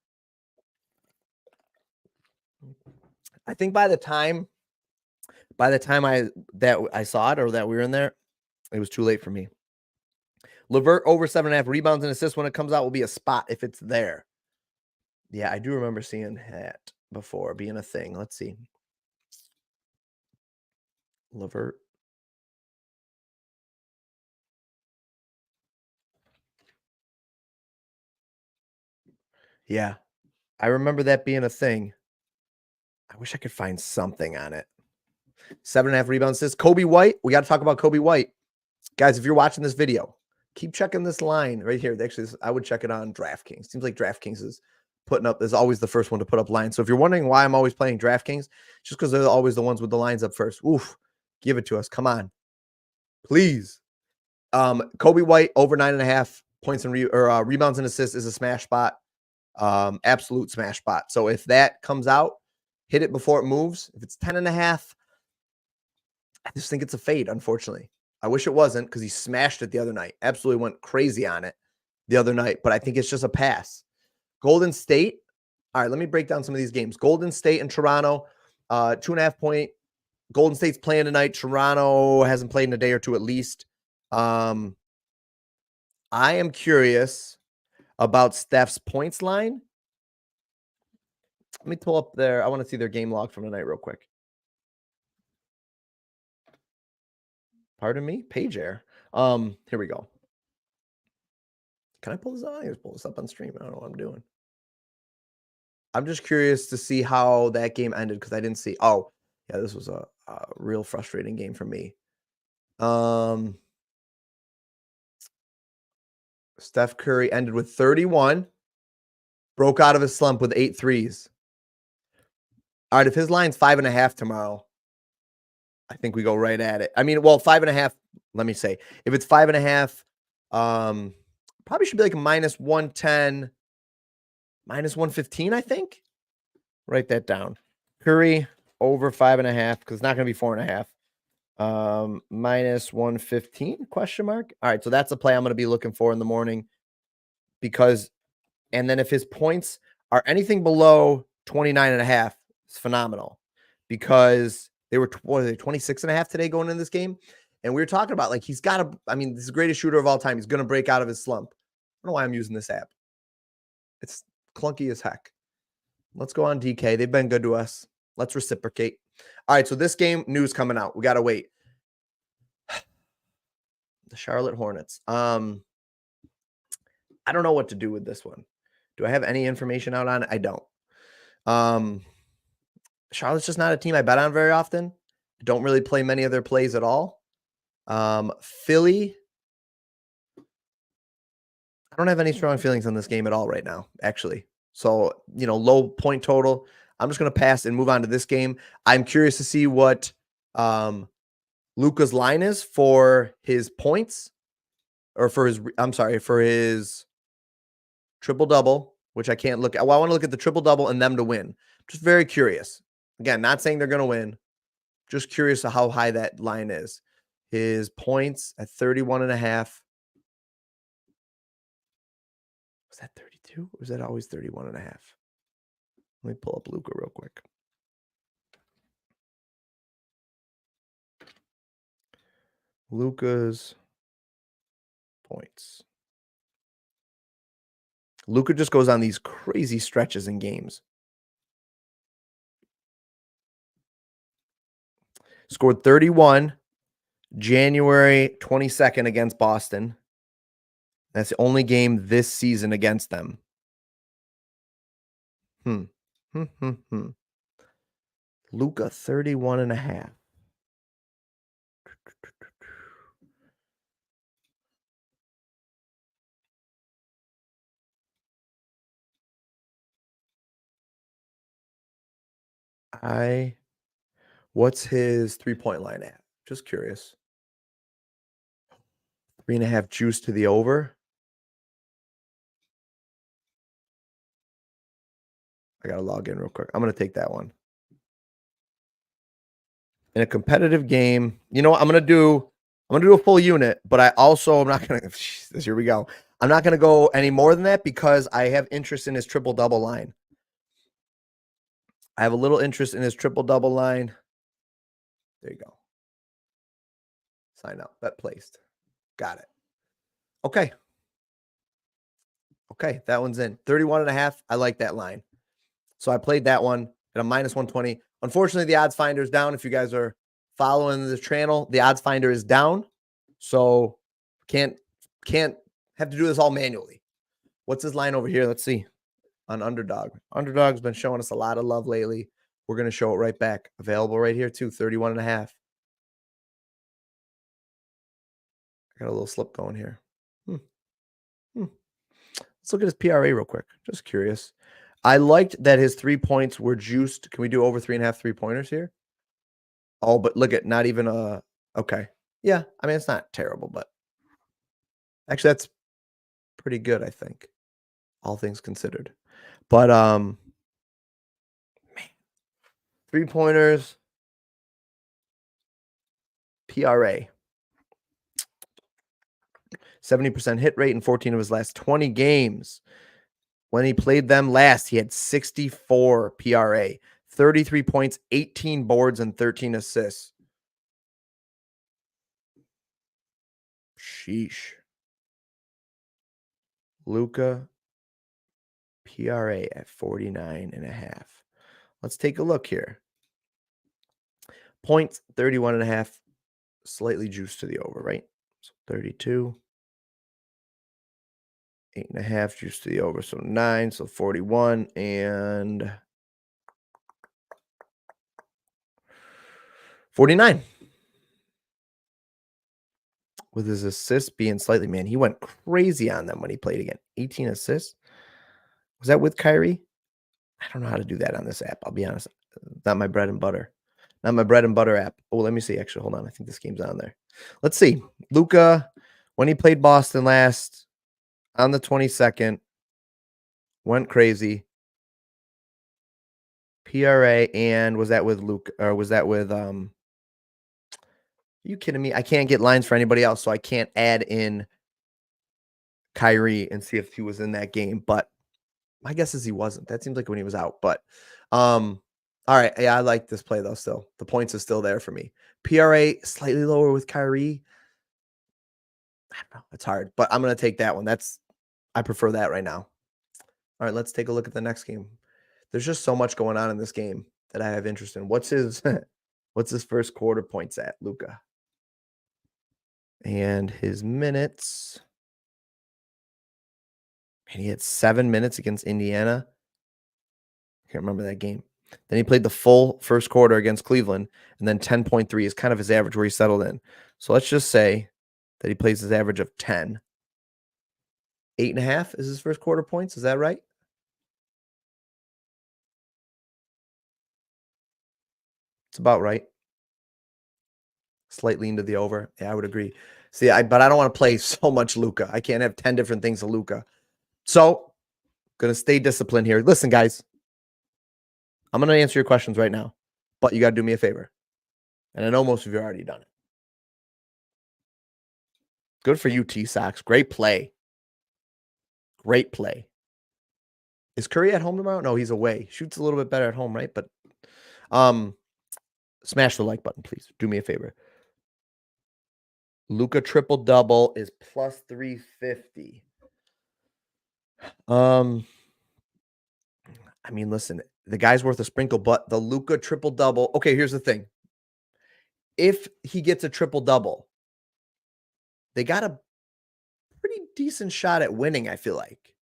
I think by the time I saw it or that we were in there, it was too late for me. LeVert over 7.5 rebounds and assists when it comes out will be a spot if it's there. Yeah, I do remember seeing that before being a thing. Let's see. LeVert. Yeah, I remember that being a thing. I wish I could find something on it. 7.5 rebounds assists. Kobe White. We got to talk about Kobe White. Guys, if you're watching this video, keep checking this line right here. Actually, I would check it on DraftKings. Seems like DraftKings is always the first one to put up lines. So if you're wondering why I'm always playing DraftKings, just because they're always the ones with the lines up first. Oof, give it to us. Come on. Please. Kobe White over 9.5 points and rebounds and assists is a smash spot. Absolute smash spot. So if that comes out, hit it before it moves. If it's 10.5, I just think it's a fade, unfortunately. I wish it wasn't because he smashed it the other night. Absolutely went crazy on it the other night, but I think it's just a pass. Golden State. All right, let me break down some of these games. Golden State and Toronto, 2.5 point. Golden State's playing tonight. Toronto hasn't played in a day or two at least. I am curious about Steph's points line. Let me pull up there. I want to see their game log from tonight real quick. Pardon me, page error. Here we go. Can I pull this out? I just pull this up on stream. I don't know what I'm doing. I'm just curious to see how that game ended because I didn't see. Oh, yeah, this was a real frustrating game for me. Steph Curry ended with 31, broke out of his slump with 8 threes. All right, if his line's 5.5 tomorrow, I think we go right at it. I mean, well, 5.5, let me say. If it's 5.5, probably should be like a -110, -115, I think. Write that down. Curry over 5.5, because it's not going to be 4.5. -115, question mark. All right, so that's a play I'm going to be looking for in the morning because, and then if his points are anything below 29.5, it's phenomenal because They were, what are they, 26.5 today going in this game. And we were talking about, like, he's got to, I mean, this is the greatest shooter of all time. He's going to break out of his slump. I don't know why I'm using this app. It's clunky as heck. Let's go on DK. They've been good to us. Let's reciprocate. All right, so this game, news coming out. We got to wait. The Charlotte Hornets. I don't know what to do with this one. Do I have any information out on it? I don't. Charlotte's just not a team I bet on very often. Don't really play many of their plays at all. Philly. I don't have any strong feelings on this game at all right now, actually. So, low point total. I'm just going to pass and move on to this game. I'm curious to see what Luka's line is for his points, or for his triple-double, which I can't look at. Well, I want to look at the triple-double and them to win. Just very curious. Again, not saying they're going to win. Just curious of how high that line is. His points at 31.5. Was that 32? Or was that always 31.5? Let me pull up Luka real quick. Luka's points. Luka just goes on these crazy stretches in games. Scored 31 January 22nd against Boston. That's the only game this season against them. Luka 31.5. What's his 3-point line at? Just curious. 3.5 juice to the over. I gotta log in real quick. I'm gonna take that one. In a competitive game, you know what I'm gonna do? I'm gonna do a full unit, but I'm not gonna. Here we go. I'm not gonna go any more than that because I have interest in his triple-double line. I have a little interest in his triple-double line. There you go. Sign up. Bet placed. Got it. Okay. Okay, that one's in. 31.5. I like that line. So I played that one at a -120. Unfortunately, the odds finder is down. If you guys are following the channel, the odds finder is down. So can't have to do this all manually. What's his line over here? Let's see. On Underdog. Underdog's been showing us a lot of love lately. We're going to show it right back. Available right here too, 31.5. I got a little slip going here. Let's look at his PRA real quick. Just curious. I liked that his 3 points were juiced. Can we do over 3.5 3-pointers here? Oh, but look at not even okay. Yeah, I mean, it's not terrible, but actually that's pretty good, I think, all things considered. But man, 3-pointers, PRA, 70% hit rate in 14 of his last 20 games. When he played them last, he had 64 PRA, 33 points, 18 boards, and 13 assists. Sheesh. Luka, PRA at 49.5. Let's take a look here. Points, 31.5, slightly juiced to the over, right? So 32. 8.5 juice to the over, so 9, so 41, and 49. With his assists being slightly, man, he went crazy on them when he played again. 18 assists. Was that with Kyrie? I don't know how to do that on this app. I'll be honest. Not my bread and butter. Not my bread and butter app. Oh, let me see. Actually, hold on. I think this game's on there. Let's see. Luka, when he played Boston last on the 22nd, went crazy. PRA, and was that with Luke, or was that with are you kidding me? I can't get lines for anybody else, so I can't add in Kyrie and see if he was in that game. But my guess is he wasn't. That seems like when he was out. But All right. Yeah, I like this play though. Still, the points are still there for me. PRA slightly lower with Kyrie. I don't know. It's hard, but I'm gonna take that one. I prefer that right now. All right, let's take a look at the next game. There's just so much going on in this game that I have interest in. What's his what's his first quarter points at, Luca? And his minutes. And he had 7 minutes against Indiana. Can't remember that game. Then he played the full first quarter against Cleveland, and then 10.3 is kind of his average where he settled in. So let's just say that he plays his average of 10. 8.5 is his first quarter points. Is that right? It's about right. Slightly into the over. Yeah, I would agree. See, but I don't want to play so much Luca. I can't have 10 different things of Luca. So, gonna stay disciplined here. Listen, guys, I'm gonna answer your questions right now, but you gotta do me a favor. And I know most of you already done it. Good for you, T-Sox. Great play. Great play. Is Curry at home tomorrow? No, he's away. Shoots a little bit better at home, right? But smash the like button, please. Do me a favor. Luca triple double is plus 350. I mean, listen, the guy's worth a sprinkle, but the Luca triple double. Okay, here's the thing. If he gets a triple double, they got a pretty decent shot at winning, I feel like.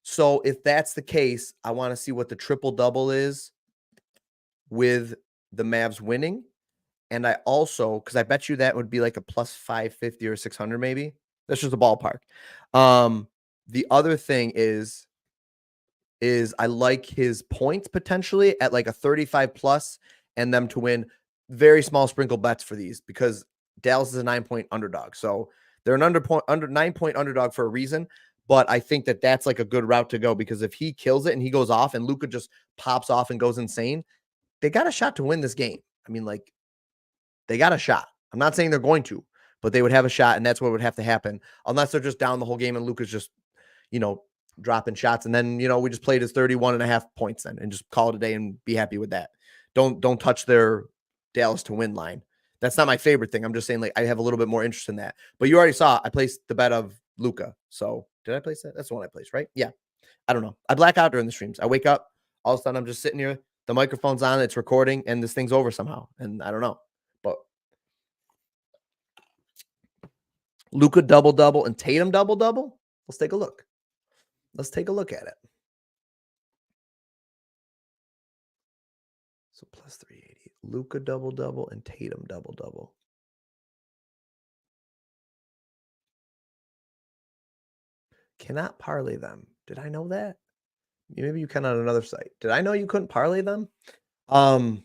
So if that's the case, I want to see what the triple double is with the Mavs winning. And I also, because I bet you that would be like a plus 550 or 600, maybe. That's just a ballpark. The other thing is I like his points potentially at like a 35 plus and them to win. Very small sprinkle bets for these because Dallas is a 9-point underdog. So they're an under 9-point underdog for a reason. But I think that that's like a good route to go because if he kills it and he goes off and Luka just pops off and goes insane, they got a shot to win this game. I mean, like, they got a shot. I'm not saying they're going to, but they would have a shot, and that's what would have to happen unless they're just down the whole game and Luka's just, dropping shots. And then, we just played his 31.5 points then and just call it a day and be happy with that. Don't touch their Dallas to win line. That's not my favorite thing. I'm just saying, like, I have a little bit more interest in that. But you already saw I placed the bet of Luka. So did I place that? That's the one I placed, right? Yeah. I don't know. I black out during the streams. I wake up, all of a sudden I'm just sitting here, the microphone's on, it's recording, and this thing's over somehow. And I don't know. But Luka double-double and Tatum double-double? Let's take a look. Let's take a look at it. So plus 380. Luka double-double and Tatum double-double. Cannot parlay them. Did I know that? Maybe you can on another site. Did I know you couldn't parlay them? Can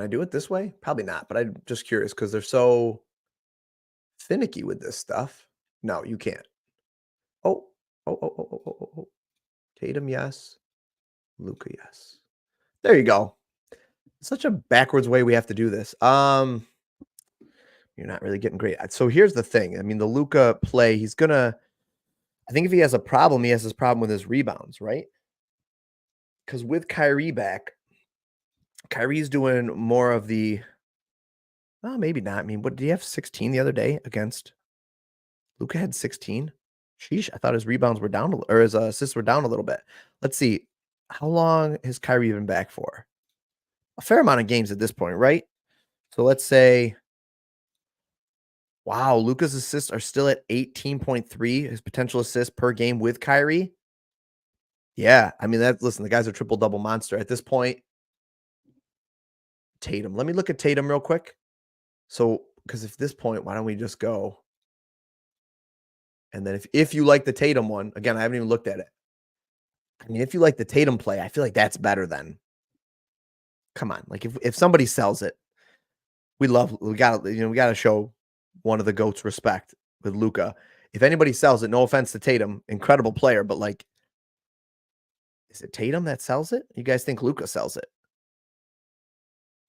I do it this way? Probably not, but I'm just curious because they're so finicky with this stuff. No, you can't. Oh, oh. Tatum, yes. Luka, yes. There you go. Such a backwards way we have to do this. You're not really getting great. So here's the thing. I mean, the Luka play, I think if he has a problem, he has this problem with his rebounds, right? Because with Kyrie back, Kyrie's doing more of the, oh, maybe not. I mean, what did he have 16 the other day against? Luka had 16. Sheesh, I thought his rebounds were down, or his assists were down a little bit. Let's see. How long has Kyrie been back for? A fair amount of games at this point, right? So let's say, wow, Luka's assists are still at 18.3, his potential assists per game with Kyrie. Yeah, I mean, listen, the guy's a triple-double monster. At this point, Tatum. Let me look at Tatum real quick. So, because at this point, why don't we just go? And then if you like the Tatum one, again, I haven't even looked at it. I mean, if you like the Tatum play, I feel like that's better than. Come on, like if somebody sells it, we gotta show one of the GOATs respect with Luka. If anybody sells it, no offense to Tatum, incredible player, but like, is it Tatum that sells it? You guys think Luka sells it?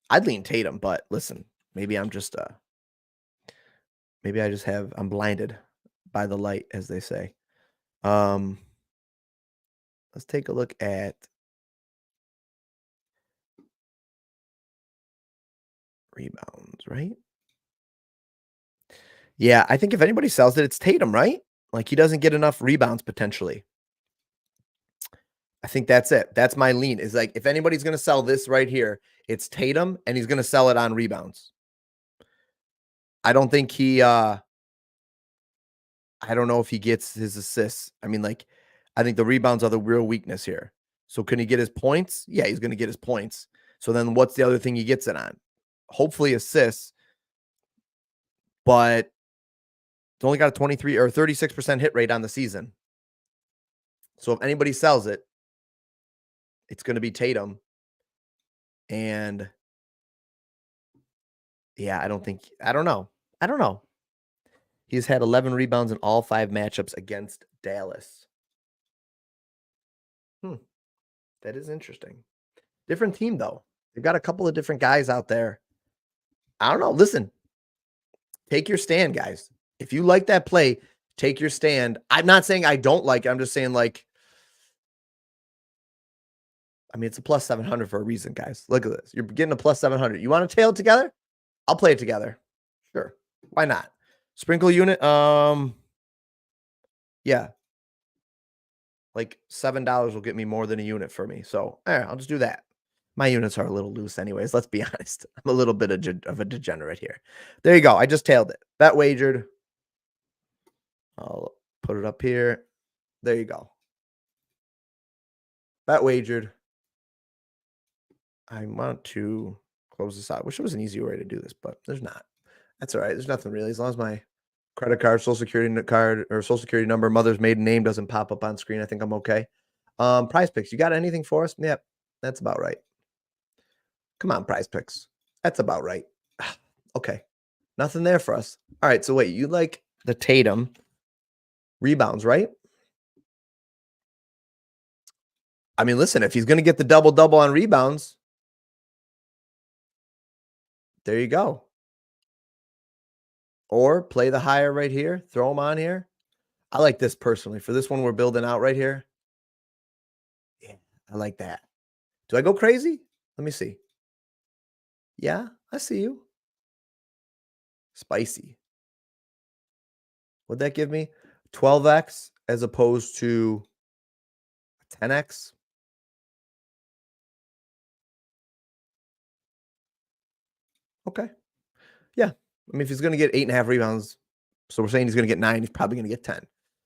I'd lean Tatum, but listen, maybe I'm just I'm blinded by the light, as they say. Let's take a look at rebounds, right? Yeah, I think if anybody sells it, it's Tatum, right? Like he doesn't get enough rebounds potentially. I think that's it. That's my lean. Is like if anybody's going to sell this right here, it's Tatum, and he's going to sell it on rebounds. I don't think I don't know if he gets his assists. I mean, like, I think the rebounds are the real weakness here. So can he get his points? Yeah, he's going to get his points. So then what's the other thing he gets it on? Hopefully assists, but it's only got a 23 or 36% hit rate on the season. So if anybody sells it, it's going to be Tatum. And yeah, I don't know. I don't know. He's had 11 rebounds in all 5 matchups against Dallas. That is interesting. Different team, though. They've got a couple of different guys out there. I don't know. Listen, take your stand, guys. If you like that play, take your stand. I'm not saying I don't like it. I'm just saying, like, I mean, it's a plus 700 for a reason, guys. Look at this. You're getting a plus 700. You want to tail it together? I'll play it together. Sure. Why not? Sprinkle unit. Yeah. Like $7 will get me more than a unit for me. So I'll just do that. My units are a little loose anyways. Let's be honest. I'm a little bit of a degenerate here. There you go. I just tailed it. Bet wagered. I'll put it up here. There you go. Bet wagered. I want to close this out. Wish there was an easier way to do this, but there's not. That's all right. There's nothing really. As long as my credit card, social security card, or social security number, mother's maiden name doesn't pop up on screen, I think I'm okay. Prize picks. You got anything for us? Yep. That's about right. Come on, prize picks. That's about right. Okay. Nothing there for us. All right. So wait, you like the Tatum rebounds, right? I mean, listen, if he's going to get the double-double on rebounds, there you go. Or play the higher right here. Throw him on here. I like this personally. For this one we're building out right here. Yeah, I like that. Do I go crazy? Let me see. Yeah, I see you. Spicy. What'd that give me? 12x as opposed to 10x. Okay. Yeah. I mean, if he's going to get 8.5 rebounds, so we're saying he's going to get 9, he's probably going to get 10.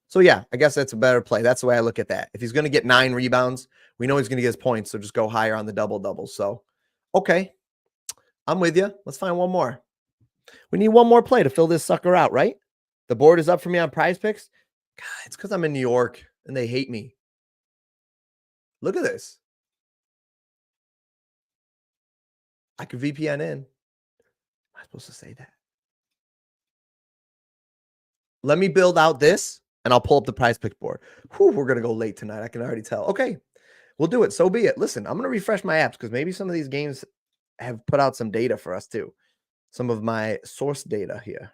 So yeah, I guess that's a better play. That's the way I look at that. If he's going to get 9 rebounds, we know he's going to get his points, so just go higher on the double-double. So, okay. I'm with you. Let's find one more. We need one more play to fill this sucker out, right? The board is up for me on Prize Picks. God, it's because I'm in New York and they hate me. Look at this. I could VPN in. Am I supposed to say that? Let me build out this and I'll pull up the Prize Pick board. Whew, we're going to go late tonight. I can already tell. Okay, we'll do it. So be it. Listen, I'm going to refresh my apps because maybe some of these games have put out some data for us too. Some of my source data here.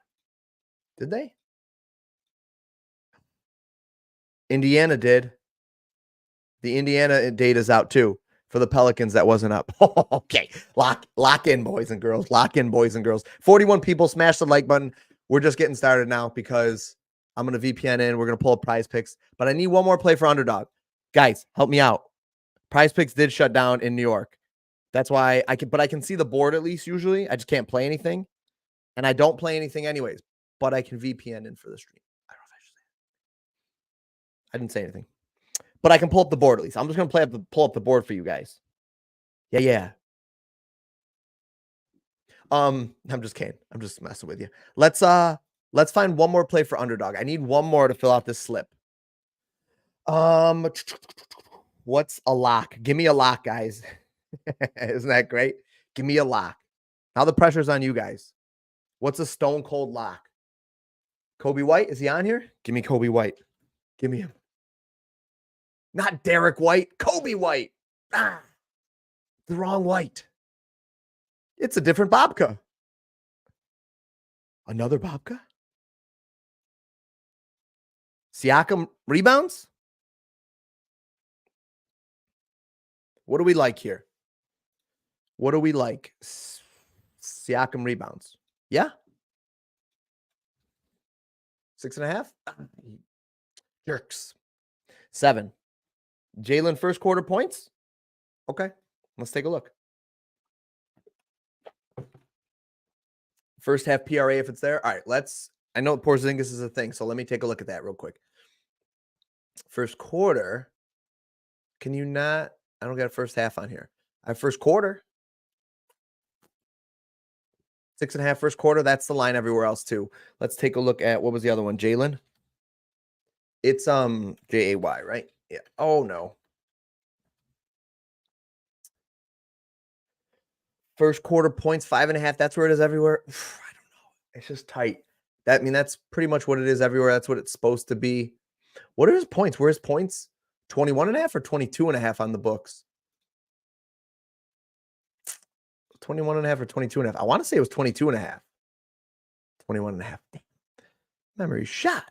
Did they? Indiana did. The Indiana data's out too. For the Pelicans, that wasn't up. Okay. Lock in, boys and girls. Lock in, boys and girls. 41 people, smash the like button. We're just getting started now because I'm going to VPN in. We're going to pull up Prize Picks. But I need one more play for underdog. Guys, help me out. Prize Picks did shut down in New York. That's why I can see the board at least usually. I just can't play anything. And I don't play anything anyways. But I can VPN in for the stream. I don't know if I should say it. I didn't say anything. But I can pull up the board at least. I'm just going to pull up the board for you guys. Yeah. I'm just kidding. I'm just messing with you. Let's find one more play for underdog. I need one more to fill out this slip. What's a lock? Give me a lock, guys. Isn't that great? Give me a lock. Now the pressure's on you guys. What's a stone cold lock? Kobe White, is he on here? Give me Kobe White. Give me him. Not Derek White, Kobe White. Ah, the wrong White. It's a different Bobka. Another Bobka? Siakam rebounds? What do we like here? What do we like? Siakam rebounds. Yeah? 6.5? Jerks. 7. Jalen first quarter points? Okay. Let's take a look. First half PRA if it's there. All right, I know Porzingis is a thing, so let me take a look at that real quick. First quarter. Can you not? I don't got a first half on here. I have first quarter. 6.5 first quarter. That's the line everywhere else too. Let's take a look at what was the other one? Jalen. It's JAY, right? Yeah. Oh no. First quarter points, 5.5. That's where it is everywhere. I don't know. It's just tight. That's pretty much what it is everywhere. That's what it's supposed to be. What are his points? Where's points? 21.5 or 22.5 on the books? 21.5 or 22.5. I want to say it was 22.5. 21.5. Memory shot.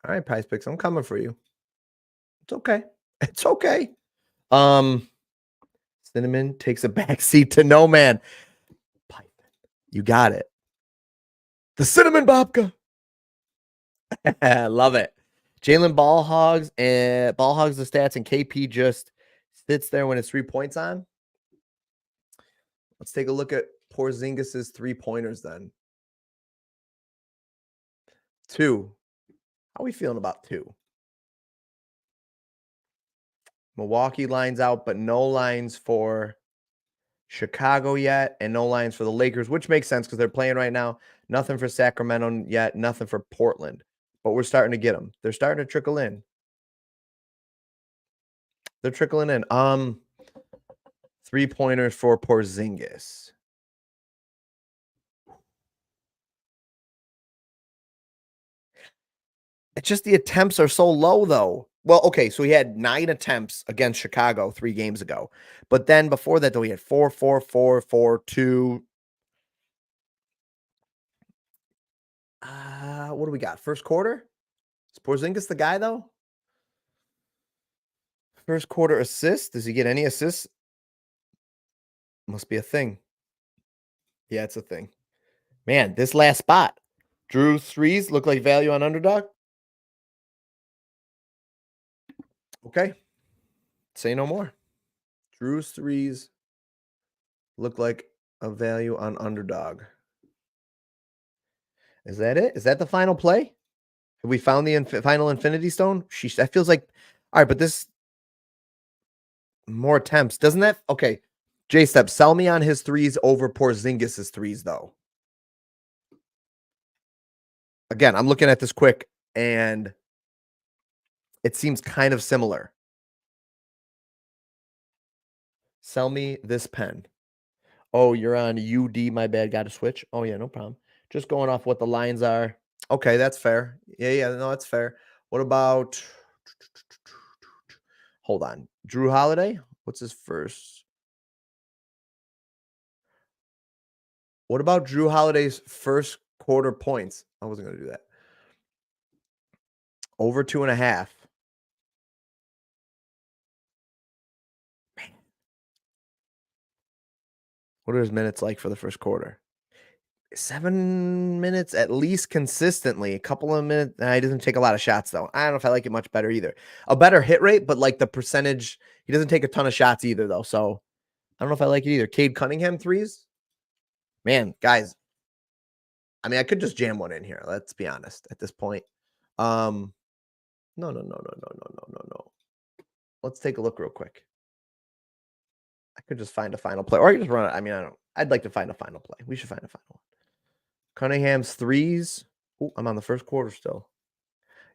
All right, Prizepicks, I'm coming for you. It's okay. It's okay. Cinnamon takes a backseat to No Man. Pipe. You got it. The Cinnamon Babka. Love it. Jalen ball hogs the stats, and KP just sits there when it's 3 points on. Let's take a look at Porzingis's 3-pointers then. 2. How are we feeling about 2? Milwaukee lines out, but no lines for Chicago yet, and no lines for the Lakers, which makes sense because they're playing right now. Nothing for Sacramento yet, nothing for Portland. But we're starting to get them. They're starting to trickle in. They're trickling in. 3-pointers for Porzingis. It's just the attempts are so low, though. Well, okay, so he had 9 attempts against Chicago 3 games ago. But then before that, though, he had 4, 4, 4, 4, 2. What do we got? First quarter? Is Porzingis the guy, though? First quarter assist? Does he get any assists? Must be a thing. Yeah, it's a thing. Man, this last spot. Drew's threes look like value on underdog. Okay. Say no more. Drew's threes look like a value on underdog. Is that it? Is that the final play? Have we found the final Infinity Stone? Sheesh, that feels like... All right, but this... More attempts. Doesn't that... Okay. J-Step, sell me on his threes over Porzingis's threes, though. Again, I'm looking at this quick, and it seems kind of similar. Sell me this pen. Oh, you're on UD. My bad. Got to switch. Oh, yeah, no problem. Just going off what the lines are. Okay, that's fair. Yeah, no, that's fair. What about... Hold on. Drew Holiday? What's his first? What about Drew Holiday's first quarter points? I wasn't going to do that. Over 2.5. What are his minutes like for the first quarter? 7 minutes at least consistently. A couple of minutes. He doesn't take a lot of shots, though. I don't know if I like it much better either. A better hit rate, but like the percentage, he doesn't take a ton of shots either, though. So I don't know if I like it either. Cade Cunningham threes. Man, guys. I mean, I could just jam one in here. Let's be honest at this point. No. Let's take a look real quick. I could just find a final play, or I could just run it. I mean, I'd like to find a final play. We should find a final one. Cunningham's threes. Oh, I'm on the first quarter still.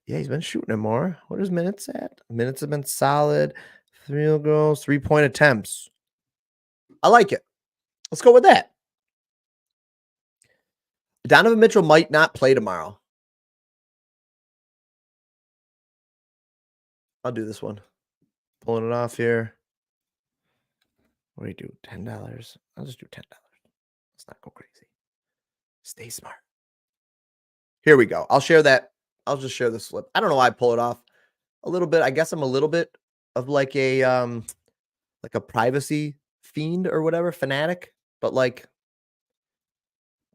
Yeah, he's been shooting it more. What is minutes at? Minutes have been solid. 3 goals, 3-point attempts. I like it. Let's go with that. Donovan Mitchell might not play tomorrow. I'll do this one. Pulling it off here. What do you do? $10. I'll just do $10. Let's not go crazy. Stay smart. Here we go. I'll share that. I'll just share the slip. I don't know why I pull it off a little bit. I guess I'm a little bit of like a privacy fiend or whatever, fanatic, but like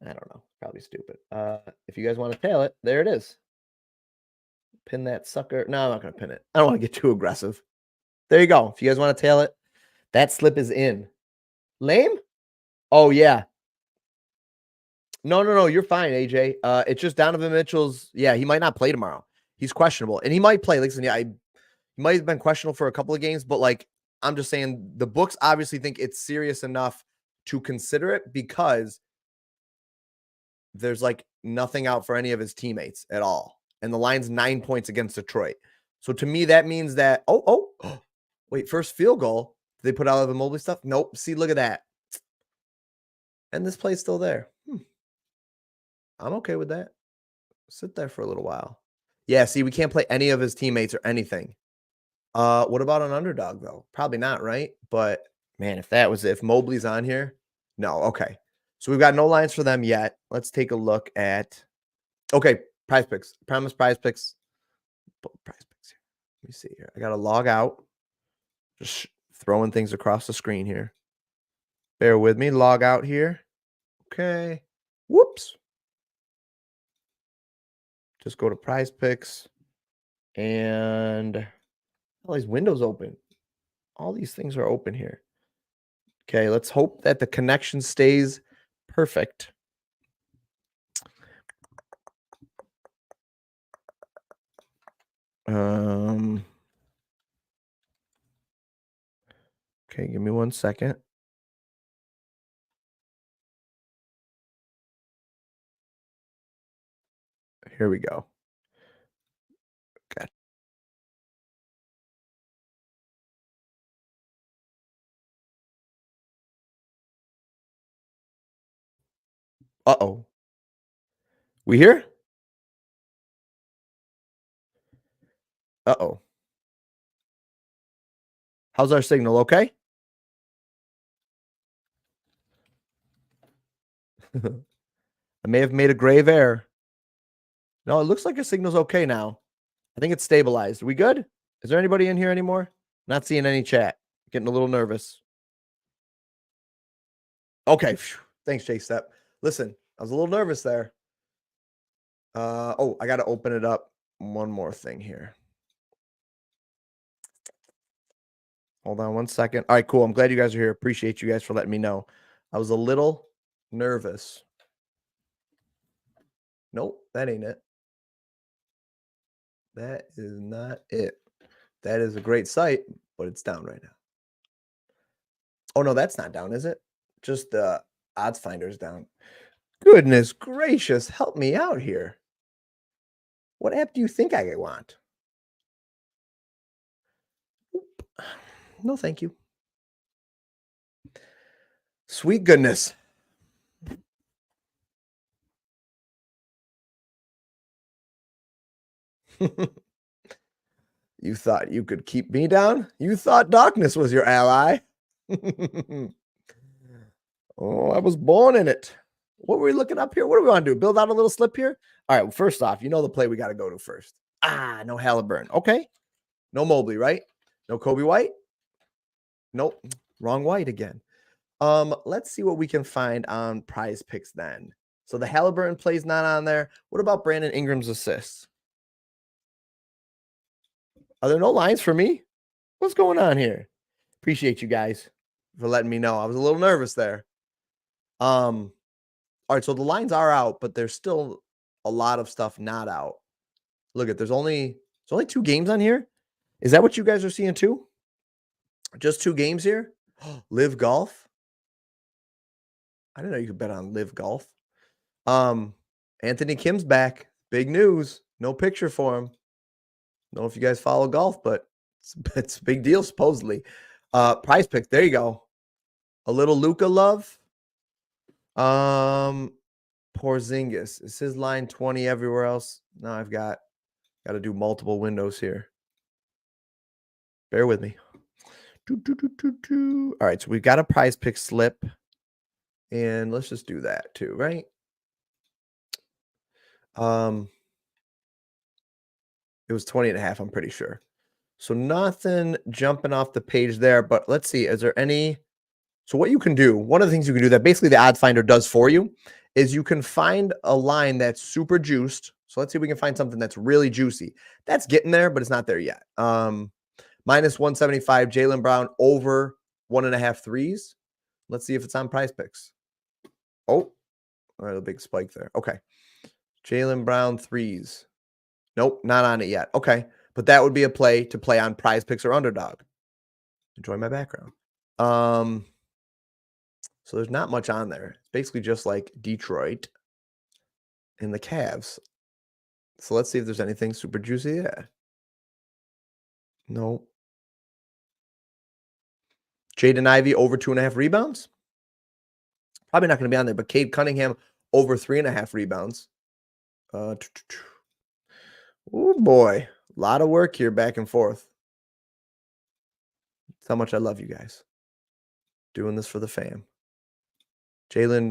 I don't know, probably stupid. If you guys want to tail it, there it is. Pin that sucker. No, I'm not gonna pin it. I don't want to get too aggressive. There you go. If you guys want to tail it, that slip is in. Lame? Oh yeah. No. You're fine, AJ. It's just Donovan Mitchell's. Yeah, he might not play tomorrow. He's questionable, and he might play. Listen, yeah, he might have been questionable for a couple of games, but like I'm just saying, the books obviously think it's serious enough to consider it because there's like nothing out for any of his teammates at all, and the line's 9 points against Detroit. So to me, that means that wait, first field goal. Did they put out the Mobley stuff? Nope. See, look at that. And this play's still there. I'm okay with that. Sit there for a little while. Yeah, see, we can't play any of his teammates or anything. What about an underdog, though? Probably not, right? But, man, if Mobley's on here. No, okay. So we've got no lines for them yet. Let's take a look at okay, Prizepicks. Promise Prizepicks. Prizepicks here. Let me see here. I got to log out. Just throwing things across the screen here. Bear with me. Log out here. Okay. Whoops. Just go to Prizepicks and all these windows open. All these things are open here. Okay, let's hope that the connection stays perfect. Okay, give me 1 second. Here we go. Okay. Uh-oh. We here? Uh-oh. How's our signal? Okay? I may have made a grave error. No, it looks like our signal's okay now. I think it's stabilized. Are we good? Is there anybody in here anymore? Not seeing any chat. Getting a little nervous. Okay. Thanks, Jay Step. Listen, I was a little nervous there. I got to open it up. One more thing here. Hold on 1 second. All right, cool. I'm glad you guys are here. Appreciate you guys for letting me know. I was a little nervous. Nope, that ain't it. That is not it. That is a great site, but it's down right now. Oh, no, that's not down, is it? Just the odds finder's down. Goodness gracious, help me out here. What app do you think I want? No, thank you. Sweet goodness. You thought you could keep me down? You thought darkness was your ally. Oh, I was born in it. What were we looking up here? What do we want to do? Build out a little slip here? All right, well, first off, you know the play we got to go to first. No Halliburton. Okay. No Mobley, right? No Kobe White? Nope. Wrong White again. Let's see what we can find on Prizepicks then. So the Halliburton play's not on there. What about Brandon Ingram's assists? Are there no lines for me? What's going on here? Appreciate you guys for letting me know. I was a little nervous there. All right, so the lines are out, but there's still a lot of stuff not out. Look at there's only 2 games on here. Is that what you guys are seeing too? Just 2 games here? Live Golf? I didn't know you could bet on Live Golf. Anthony Kim's back. Big news. No picture for him. Don't know if you guys follow golf, but it's a big deal, supposedly. Prizepicks. There you go. A little Luca love. Porzingis. Is his line 20 everywhere else? No, I've got to do multiple windows here. Bear with me. All right, so we've got a Prizepick slip. And let's just do that too, right? It was 20 and a half, I'm pretty sure. So nothing jumping off the page there, but let's see. Is there any? So what you can do, one of the things you can do that basically the odds finder does for you is you can find a line that's super juiced. So let's see if we can find something that's really juicy. That's getting there, but it's not there yet. Minus 175, Jaylen Brown over 1.5 threes. Let's see if it's on Prize Picks. Oh, all right, a big spike there. Okay. Jaylen Brown threes. Nope, not on it yet. Okay. But that would be a play to play on Prize Picks or Underdog. Enjoy my background. So there's not much on there. It's basically just like Detroit and the Cavs. So let's see if there's anything super juicy. Yeah. No. Jaden Ivey over 2.5 rebounds. Probably not going to be on there, but Cade Cunningham over 3.5 rebounds. Oh boy. A lot of work here back and forth. That's how much I love you guys. Doing this for the fam. Jalen,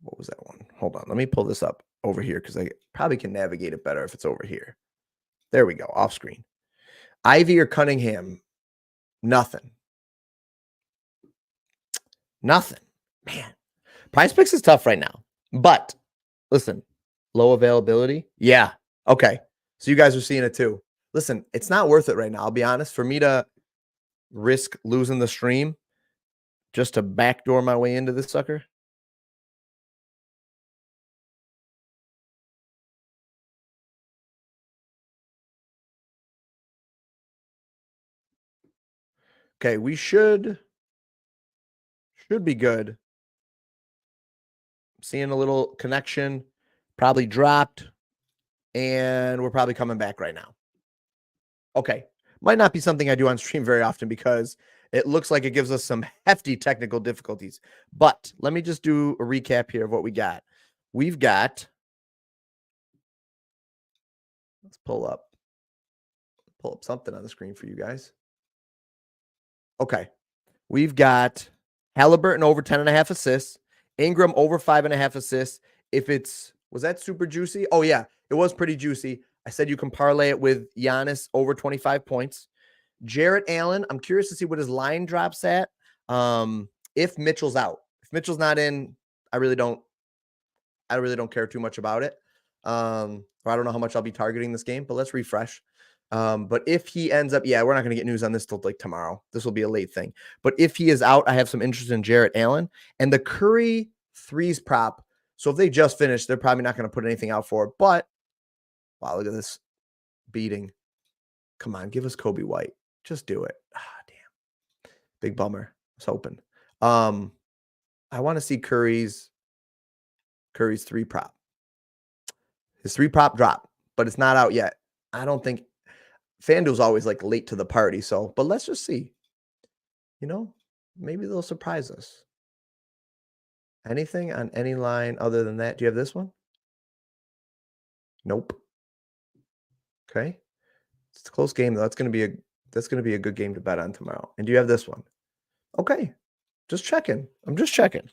what was that one? Hold on. Let me pull this up over here because I probably can navigate it better if it's over here. There we go. Off screen. Ivy or Cunningham? Nothing. Nothing. Man. Prize Picks is tough right now. But listen, low availability. Yeah. Okay. So you guys are seeing it too. Listen, it's not worth it right now. I'll be honest. For me to risk losing the stream just to backdoor my way into this sucker. Okay, we should be good. Seeing a little connection, probably dropped, and we're probably coming back right now. Okay, might not be something I do on stream very often because it looks like it gives us some hefty technical difficulties. But let me just do a recap here of what we got. We've got, let's pull up something on the screen for you guys. Okay, we've got Halliburton over 10.5 assists, Ingram over 5.5 assists. If it's, was that super juicy? Oh yeah, it was pretty juicy. I said you can parlay it with Giannis over 25 points. Jarrett Allen, I'm curious to see what his line drops at. If Mitchell's out. If Mitchell's not in, I really don't care too much about it. Or I don't know how much I'll be targeting this game, but let's refresh. But if he ends up, yeah, we're not going to get news on this till like tomorrow. This will be a late thing. But if he is out, I have some interest in Jarrett Allen and the Curry threes prop. So if they just finished, they're probably not going to put anything out for it. But wow, look at this beating. Come on, give us Kobe White. Just do it. Ah, damn. Big bummer. I was hoping. I want to see Curry's three prop. His three prop drop, but it's not out yet. I don't think FanDuel's always like late to the party. So, but let's just see. You know, maybe they'll surprise us. Anything on any line other than that? Do you have this one? Nope. Okay. It's a close game though. That's going to be a good game to bet on tomorrow. And do you have this one? Okay. Just checking. I'm just checking.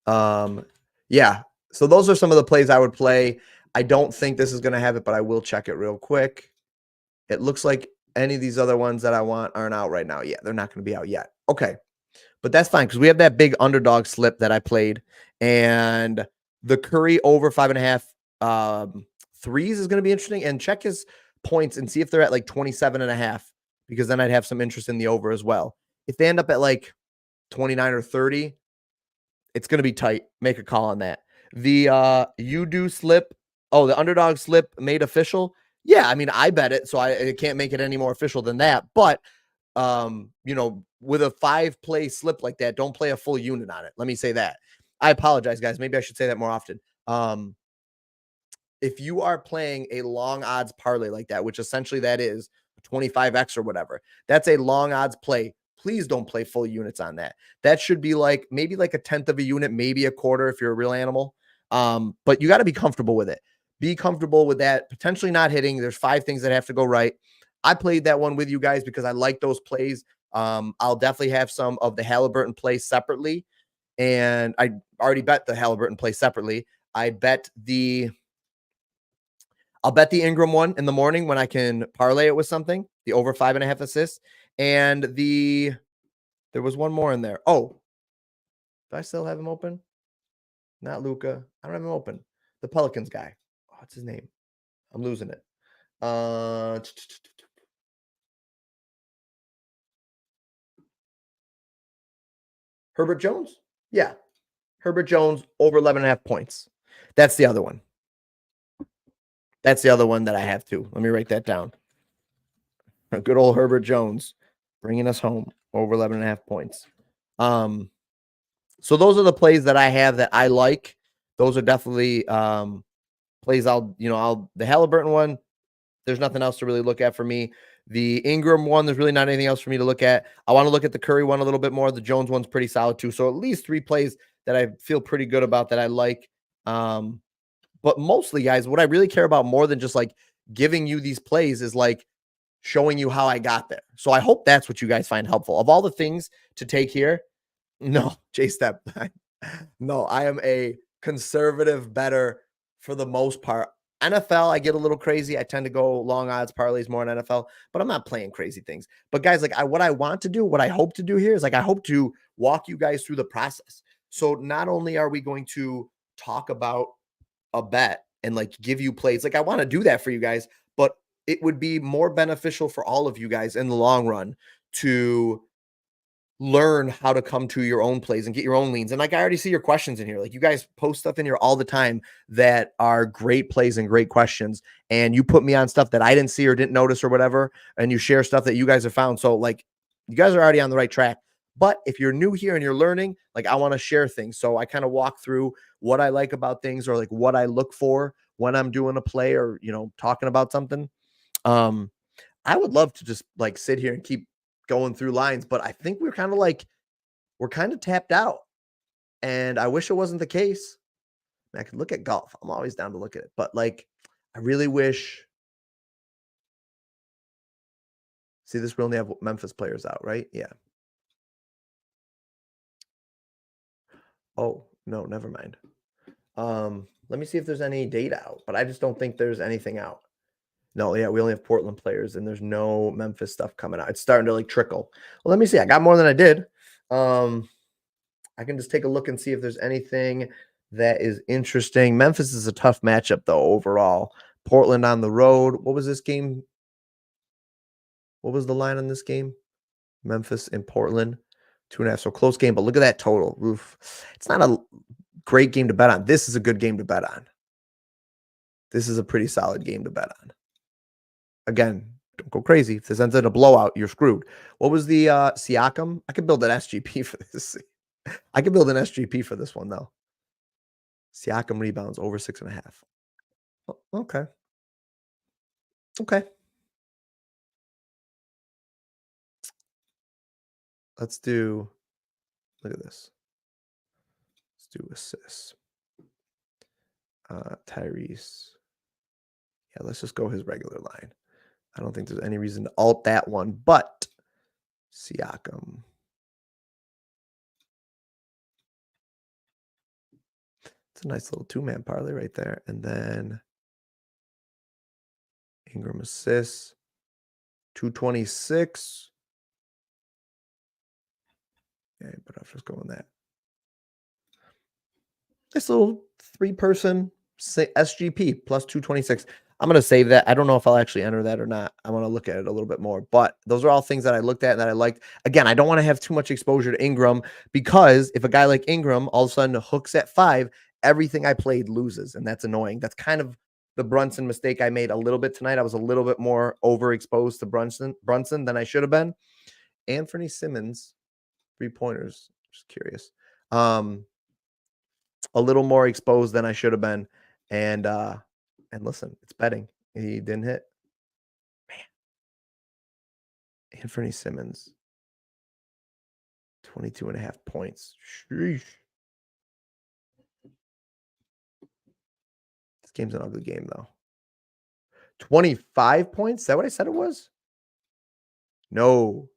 Yeah. So those are some of the plays I would play. I don't think this is going to have it, but I will check it real quick. It looks like any of these other ones that I want aren't out right now. Yeah, they're not going to be out yet. Okay. But that's fine because we have that big underdog slip that I played. And the Curry over 5.5 threes is going to be interesting. And check his points and see if they're at like 27.5, because then I'd have some interest in the over as well. If they end up at like 29 or 30, it's going to be tight. Make a call on that. The you do slip. Oh, the underdog slip made official. Yeah, I mean, I bet it, so I can't make it any more official than that. But you know, with a 5-play slip like that, don't play a full unit on it. Let me say that. I apologize, guys. Maybe I should say that more often. If you are playing a long odds parlay like that, which essentially that is 25x or whatever, that's a long odds play. Please don't play full units on that. That should be like maybe like a tenth of a unit, maybe a quarter if you're a real animal. But you got to be comfortable with it. Be comfortable with that potentially not hitting. There's 5 things that have to go right. I played that one with you guys because I like those plays. I'll definitely have some of the Halliburton plays separately. And I already bet the Halliburton play separately. I bet the I'll bet the Ingram one in the morning when I can parlay it with something, the over 5.5 assists. And there was one more in there. Oh, do I still have him open? Not Luca. I don't have him open. The Pelicans guy. What's his name? I'm losing it. Herbert Jones? Yeah. Herbert Jones over 11.5 points. That's the other one. That's the other one that I have too. Let me write that down. Good old Herbert Jones bringing us home over 11.5 points. So those are the plays that I have that I like. Those are definitely plays the Halliburton one, there's nothing else to really look at for me. The Ingram one, there's really not anything else for me to look at. I want to look at the Curry one a little bit more. The Jones one's pretty solid too. So at least 3 plays that I feel pretty good about that I like. But mostly, guys, what I really care about more than just like giving you these plays is like showing you how I got there. So I hope that's what you guys find helpful. Of all the things to take here, no, J-Step. No, I am a conservative better for the most part. NFL, I get a little crazy. I tend to go long odds parlays more in NFL, but I'm not playing crazy things. But guys, like what I want to do, what I hope to do here is like I hope to walk you guys through the process. So not only are we going to talk about a bet and like give you plays, like I want to do that for you guys, but it would be more beneficial for all of you guys in the long run to learn how to come to your own plays and get your own leans. And like I already see your questions in here. Like you guys post stuff in here all the time that are great plays and great questions. And you put me on stuff that I didn't see or didn't notice or whatever. And you share stuff that you guys have found. So like you guys are already on the right track. But if you're new here and you're learning, like I want to share things. So I kind of walk through what I like about things or like what I look for when I'm doing a play or, talking about something. I would love to just like sit here and keep going through lines, but I think we're kind of tapped out. And I wish it wasn't the case. I could look at golf. I'm always down to look at it, but like I really wish. See, this we only have Memphis players out, right? Yeah. Oh, no, never mind. Let me see if there's any data out, but I just don't think there's anything out. No, yeah, we only have Portland players and there's no Memphis stuff coming out. It's starting to like trickle. Well, let me see. I got more than I did. I can just take a look and see if there's anything that is interesting. Memphis is a tough matchup though overall. Portland on the road. What was this game? What was the line on this game? Memphis and Portland. 2.5. So close game, but look at that total. Oof. It's not a great game to bet on. This is a good game to bet on. This is a pretty solid game to bet on. Again, don't go crazy. If this ends in a blowout, you're screwed. What was the Siakam? I could build an SGP for this. I could build an SGP for this one though. Siakam rebounds over 6.5. Okay. Okay. Let's do, look at this. Let's do assists. Tyrese. Yeah, let's just go his regular line. I don't think there's any reason to alt that one, but Siakam. It's a nice little 2-man parlay right there. And then Ingram assists, 226. Yeah, but I'll just go on that. This little 3-person SGP plus 226. I'm going to save that. I don't know if I'll actually enter that or not. I want to look at it a little bit more, but those are all things that I looked at and that I liked. Again, I don't want to have too much exposure to Ingram because if a guy like Ingram all of a sudden hooks at 5, everything I played loses. And that's annoying. That's kind of the Brunson mistake I made a little bit tonight. I was a little bit more overexposed to Brunson than I should have been. Anthony Simmons, 3-pointers. Just curious. A little more exposed than I should have been. And listen, it's betting. He didn't hit. Man. Anthony Simmons, 22.5 points. Sheesh. This game's an ugly game, though. 25 points? Is that what I said it was? No.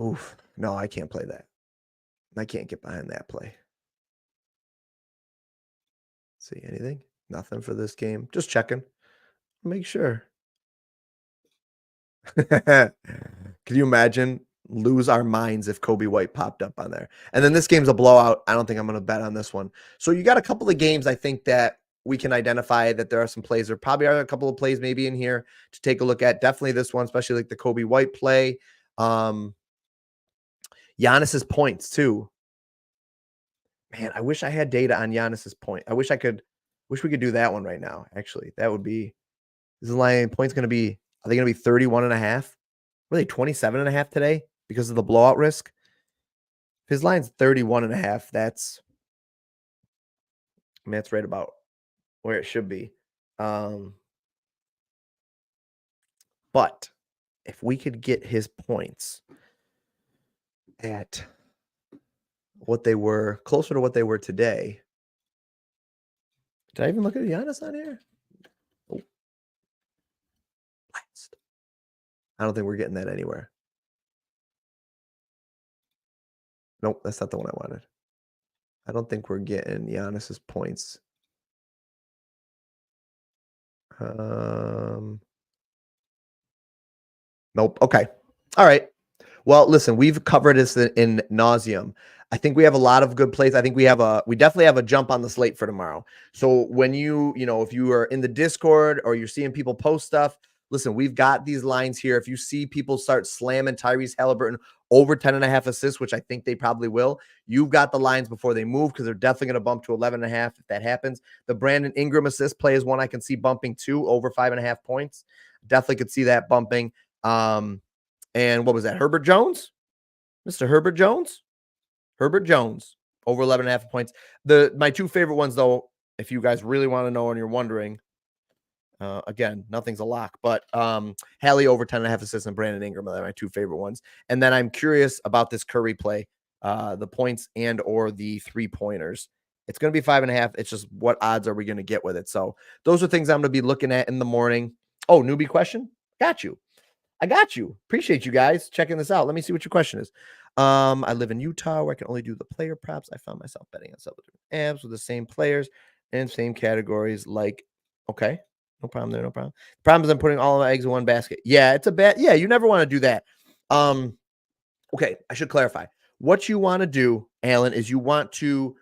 Oof. No, I can't play that. I can't get behind that play. See anything? Nothing for this game. Just checking. Make sure. Can you imagine lose our minds if Kobe White popped up on there? And then this game's a blowout. I don't think I'm going to bet on this one. So you got a couple of games I think that we can identify that there are some plays. There probably are a couple of plays maybe in here to take a look at. Definitely this one, especially like the Kobe White play. Giannis's points too. Man, I wish I had data on Giannis's point. I wish we could do that one right now. Actually, that would be, is the line points going to be, are they going to be 31 and a half? Were they 27 and a half today because of the blowout risk? If his line's 31 and a half, that's right about where it should be. But if we could get his points at what they were, closer to what they were today. Did I even look at Giannis on here? Oh. Last. I don't think we're getting that anywhere. Nope, that's not the one I wanted. I don't think we're getting Giannis's points. Nope. Okay. All right. Well, listen, we've covered this in nauseum. I think we have a lot of good plays. I think we definitely have a jump on the slate for tomorrow. So when if you are in the Discord or you're seeing people post stuff, listen, we've got these lines here. If you see people start slamming Tyrese Halliburton over 10.5 assists, which I think they probably will, you've got the lines before they move because they're definitely going to bump to 11.5 if that happens. The Brandon Ingram assist play is one I can see bumping to over 5.5 points. Definitely could see that bumping. And what was that? Herbert Jones? Mr. Herbert Jones? Herbert Jones over 11.5 points. My two favorite ones, though, if you guys really want to know and you're wondering, again, nothing's a lock, but Hallie over 10.5 assists and Brandon Ingram are my two favorite ones. And then I'm curious about this Curry play, the points and or the 3-pointers. It's going to be 5.5. It's just what odds are we going to get with it? So those are things I'm going to be looking at in the morning. Oh, newbie question? Got you. I got you. Appreciate you guys checking this out. Let me see what your question is. I live in Utah where I can only do the player props. I found myself betting on several different apps with the same players and same categories. Like, okay, no problem there, no problem. The problem is I'm putting all of my eggs in one basket. Yeah, it's a bad. Yeah, you never want to do that. Okay, I should clarify. What you want to do, Alan, is you want to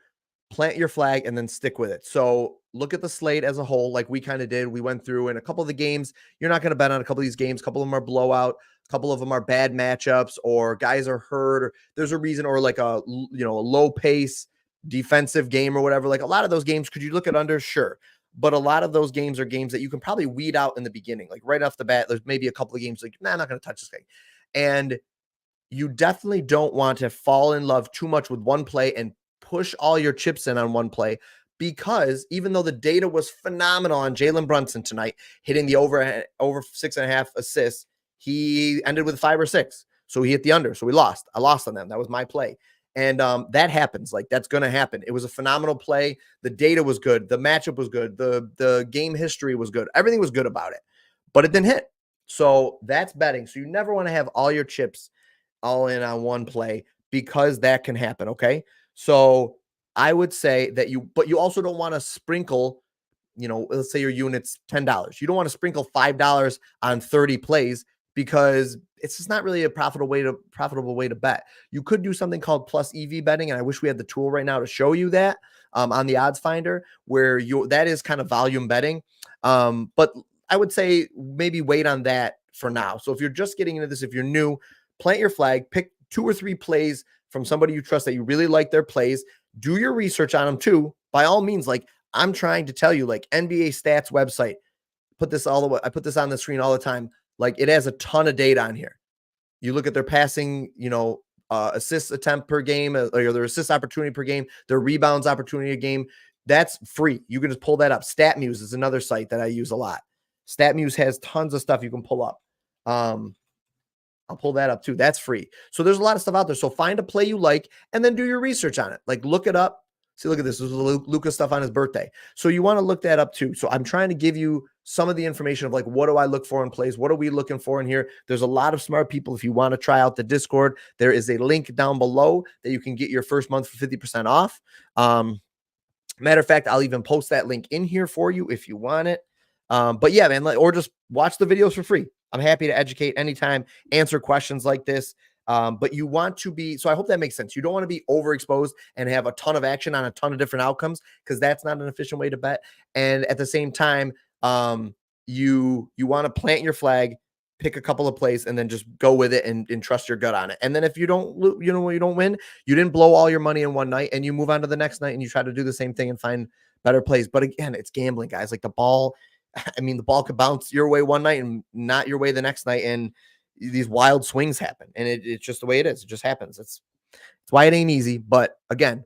plant your flag and then stick with it. So look at the slate as a whole, like we kind of did. We went through in a couple of the games. You're not going to bet on a couple of these games. A couple of them are blowout. A couple of them are bad matchups or guys are hurt or there's a reason or like a low pace defensive game or whatever. Like a lot of those games, could you look at under? Sure. But a lot of those games are games that you can probably weed out in the beginning. Like right off the bat, there's maybe a couple of games like, nah, I'm not going to touch this thing. And you definitely don't want to fall in love too much with one play and push all your chips in on one play, because even though the data was phenomenal on Jalen Brunson tonight, hitting the over 6.5 assists, he ended with 5 or 6. So he hit the under. So we lost. I lost on them. That was my play. And that happens. Like that's going to happen. It was a phenomenal play. The data was good. The matchup was good. The game history was good. Everything was good about it, but it didn't hit. So that's betting. So you never want to have all your chips all in on one play because that can happen. Okay. So I would say that but you also don't want to sprinkle, let's say your unit's $10. You don't want to sprinkle $5 on 30 plays because it's just not really a profitable way to bet. You could do something called plus EV betting. And I wish we had the tool right now to show you that on the odds finder where that is kind of volume betting. But I would say maybe wait on that for now. So if you're just getting into this, if you're new, plant your flag, pick 2 or 3 plays from somebody you trust that you really like their plays. Do your research on them too. By all means, like I'm trying to tell you, like NBA stats website, I put this on the screen all the time. Like it has a ton of data on here. You look at their passing, assist attempt per game, or their assist opportunity per game, their rebounds opportunity a game. That's free. You can just pull that up. StatMuse is another site that I use a lot. StatMuse has tons of stuff you can pull up. I'll pull that up too. That's free. So there's a lot of stuff out there. So find a play you like and then do your research on it. Like look it up. See, look at this. This is Luka stuff on his birthday. So you want to look that up too. So I'm trying to give you some of the information of like, what do I look for in plays? What are we looking for in here? There's a lot of smart people. If you want to try out the Discord, there is a link down below that you can get your first month for 50% off. Matter of fact, I'll even post that link in here for you if you want it. But yeah, man, or just watch the videos for free. I'm happy to educate anytime, answer questions like this. But you want to be, so I hope that makes sense. You don't want to be overexposed and have a ton of action on a ton of different outcomes, because that's not an efficient way to bet. And at the same time, you want to plant your flag, pick a couple of plays, and then just go with it and trust your gut on it. And then if you don't, you don't win, you didn't blow all your money in one night, and you move on to the next night and you try to do the same thing and find better plays. But again, it's gambling, guys. Like the ball, I mean, the ball could bounce your way one night and not your way the next night. And these wild swings happen, and it's just the way it is. It just happens. It's why it ain't easy. But again,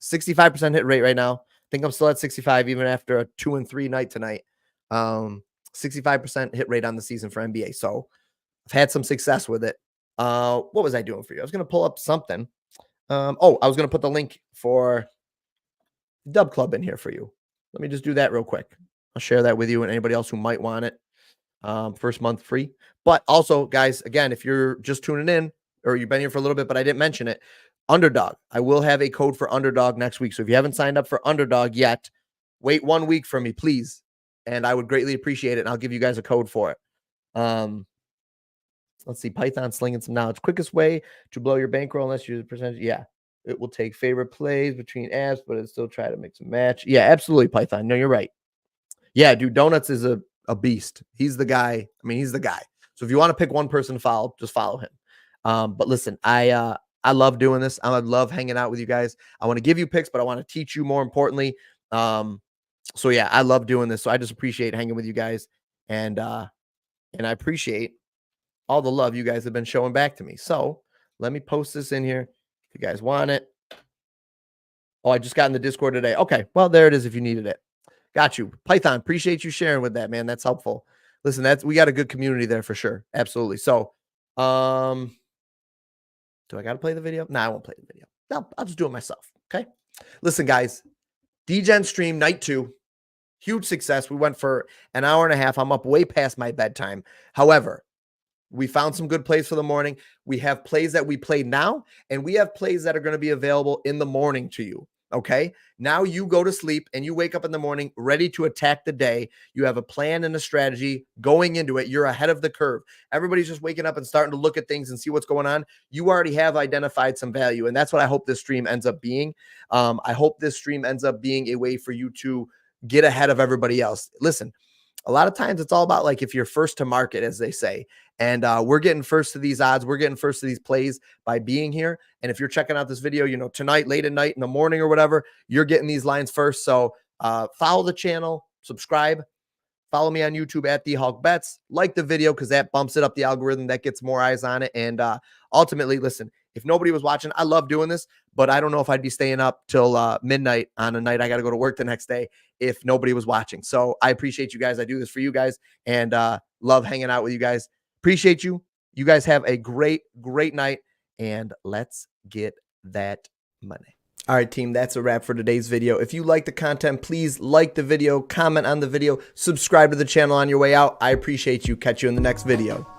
65% hit rate right now. I think I'm still at 65 even after a 2-3 night tonight. 65% hit rate on the season for NBA. So I've had some success with it. What was I doing for you? I was going to pull up something. I was going to put the link for Dub Club in here for you. Let me just do that real quick. I'll share that with you and anybody else who might want it. First month free. But also, guys, again, if you're just tuning in or you've been here for a little bit, but I didn't mention it, Underdog. I will have a code for Underdog next week. So if you haven't signed up for Underdog yet, wait 1 week for me, please. And I would greatly appreciate it. And I'll give you guys a code for it. Let's see. Python slinging some knowledge. Quickest way to blow your bankroll unless you use a percentage. Yeah. It will take favorite plays between apps, but it still try to mix and match. Yeah, absolutely, Python. No, you're right. Yeah, dude, Donuts is a beast. He's the guy. I mean, he's the guy. So if you want to pick one person to follow, just follow him. But listen, I love doing this. I love hanging out with you guys. I want to give you picks, but I want to teach you more importantly. So yeah, I love doing this. So I just appreciate hanging with you guys. And I appreciate all the love you guys have been showing back to me. So let me post this in here if you guys want it. Oh, I just got in the Discord today. Okay, well, there it is if you needed it. Got you. Python, appreciate you sharing with that, man. That's helpful. Listen, we got a good community there for sure. Absolutely. So, do I got to play the video? No, I won't play the video. No, I'll just do it myself. Okay. Listen, guys, DGen stream night 2, huge success. We went for an hour and a half. I'm up way past my bedtime. However, we found some good plays for the morning. We have plays that we play now, and we have plays that are going to be available in the morning to you. Okay. Now you go to sleep and you wake up in the morning ready to attack the day. You have a plan and a strategy going into it. You're ahead of the curve. Everybody's just waking up and starting to look at things and see what's going on. You already have identified some value. And that's what I hope this stream ends up being. I hope this stream ends up being a way for you to get ahead of everybody else. Listen, a lot of times it's all about like if you're first to market, as they say. And we're getting first to these odds. We're getting first to these plays by being here. And if you're checking out this video, tonight, late at night, in the morning or whatever, you're getting these lines first. So follow the channel, subscribe, follow me on YouTube at The Hulk Bets, like the video because that bumps it up the algorithm. That gets more eyes on it. And ultimately, listen, if nobody was watching, I love doing this, but I don't know if I'd be staying up till midnight on a night I got to go to work the next day if nobody was watching. So I appreciate you guys. I do this for you guys and love hanging out with you guys. Appreciate you. You guys have a great, great night, and let's get that money. All right, team, that's a wrap for today's video. If you like the content, please like the video, comment on the video, subscribe to the channel on your way out. I appreciate you. Catch you in the next video.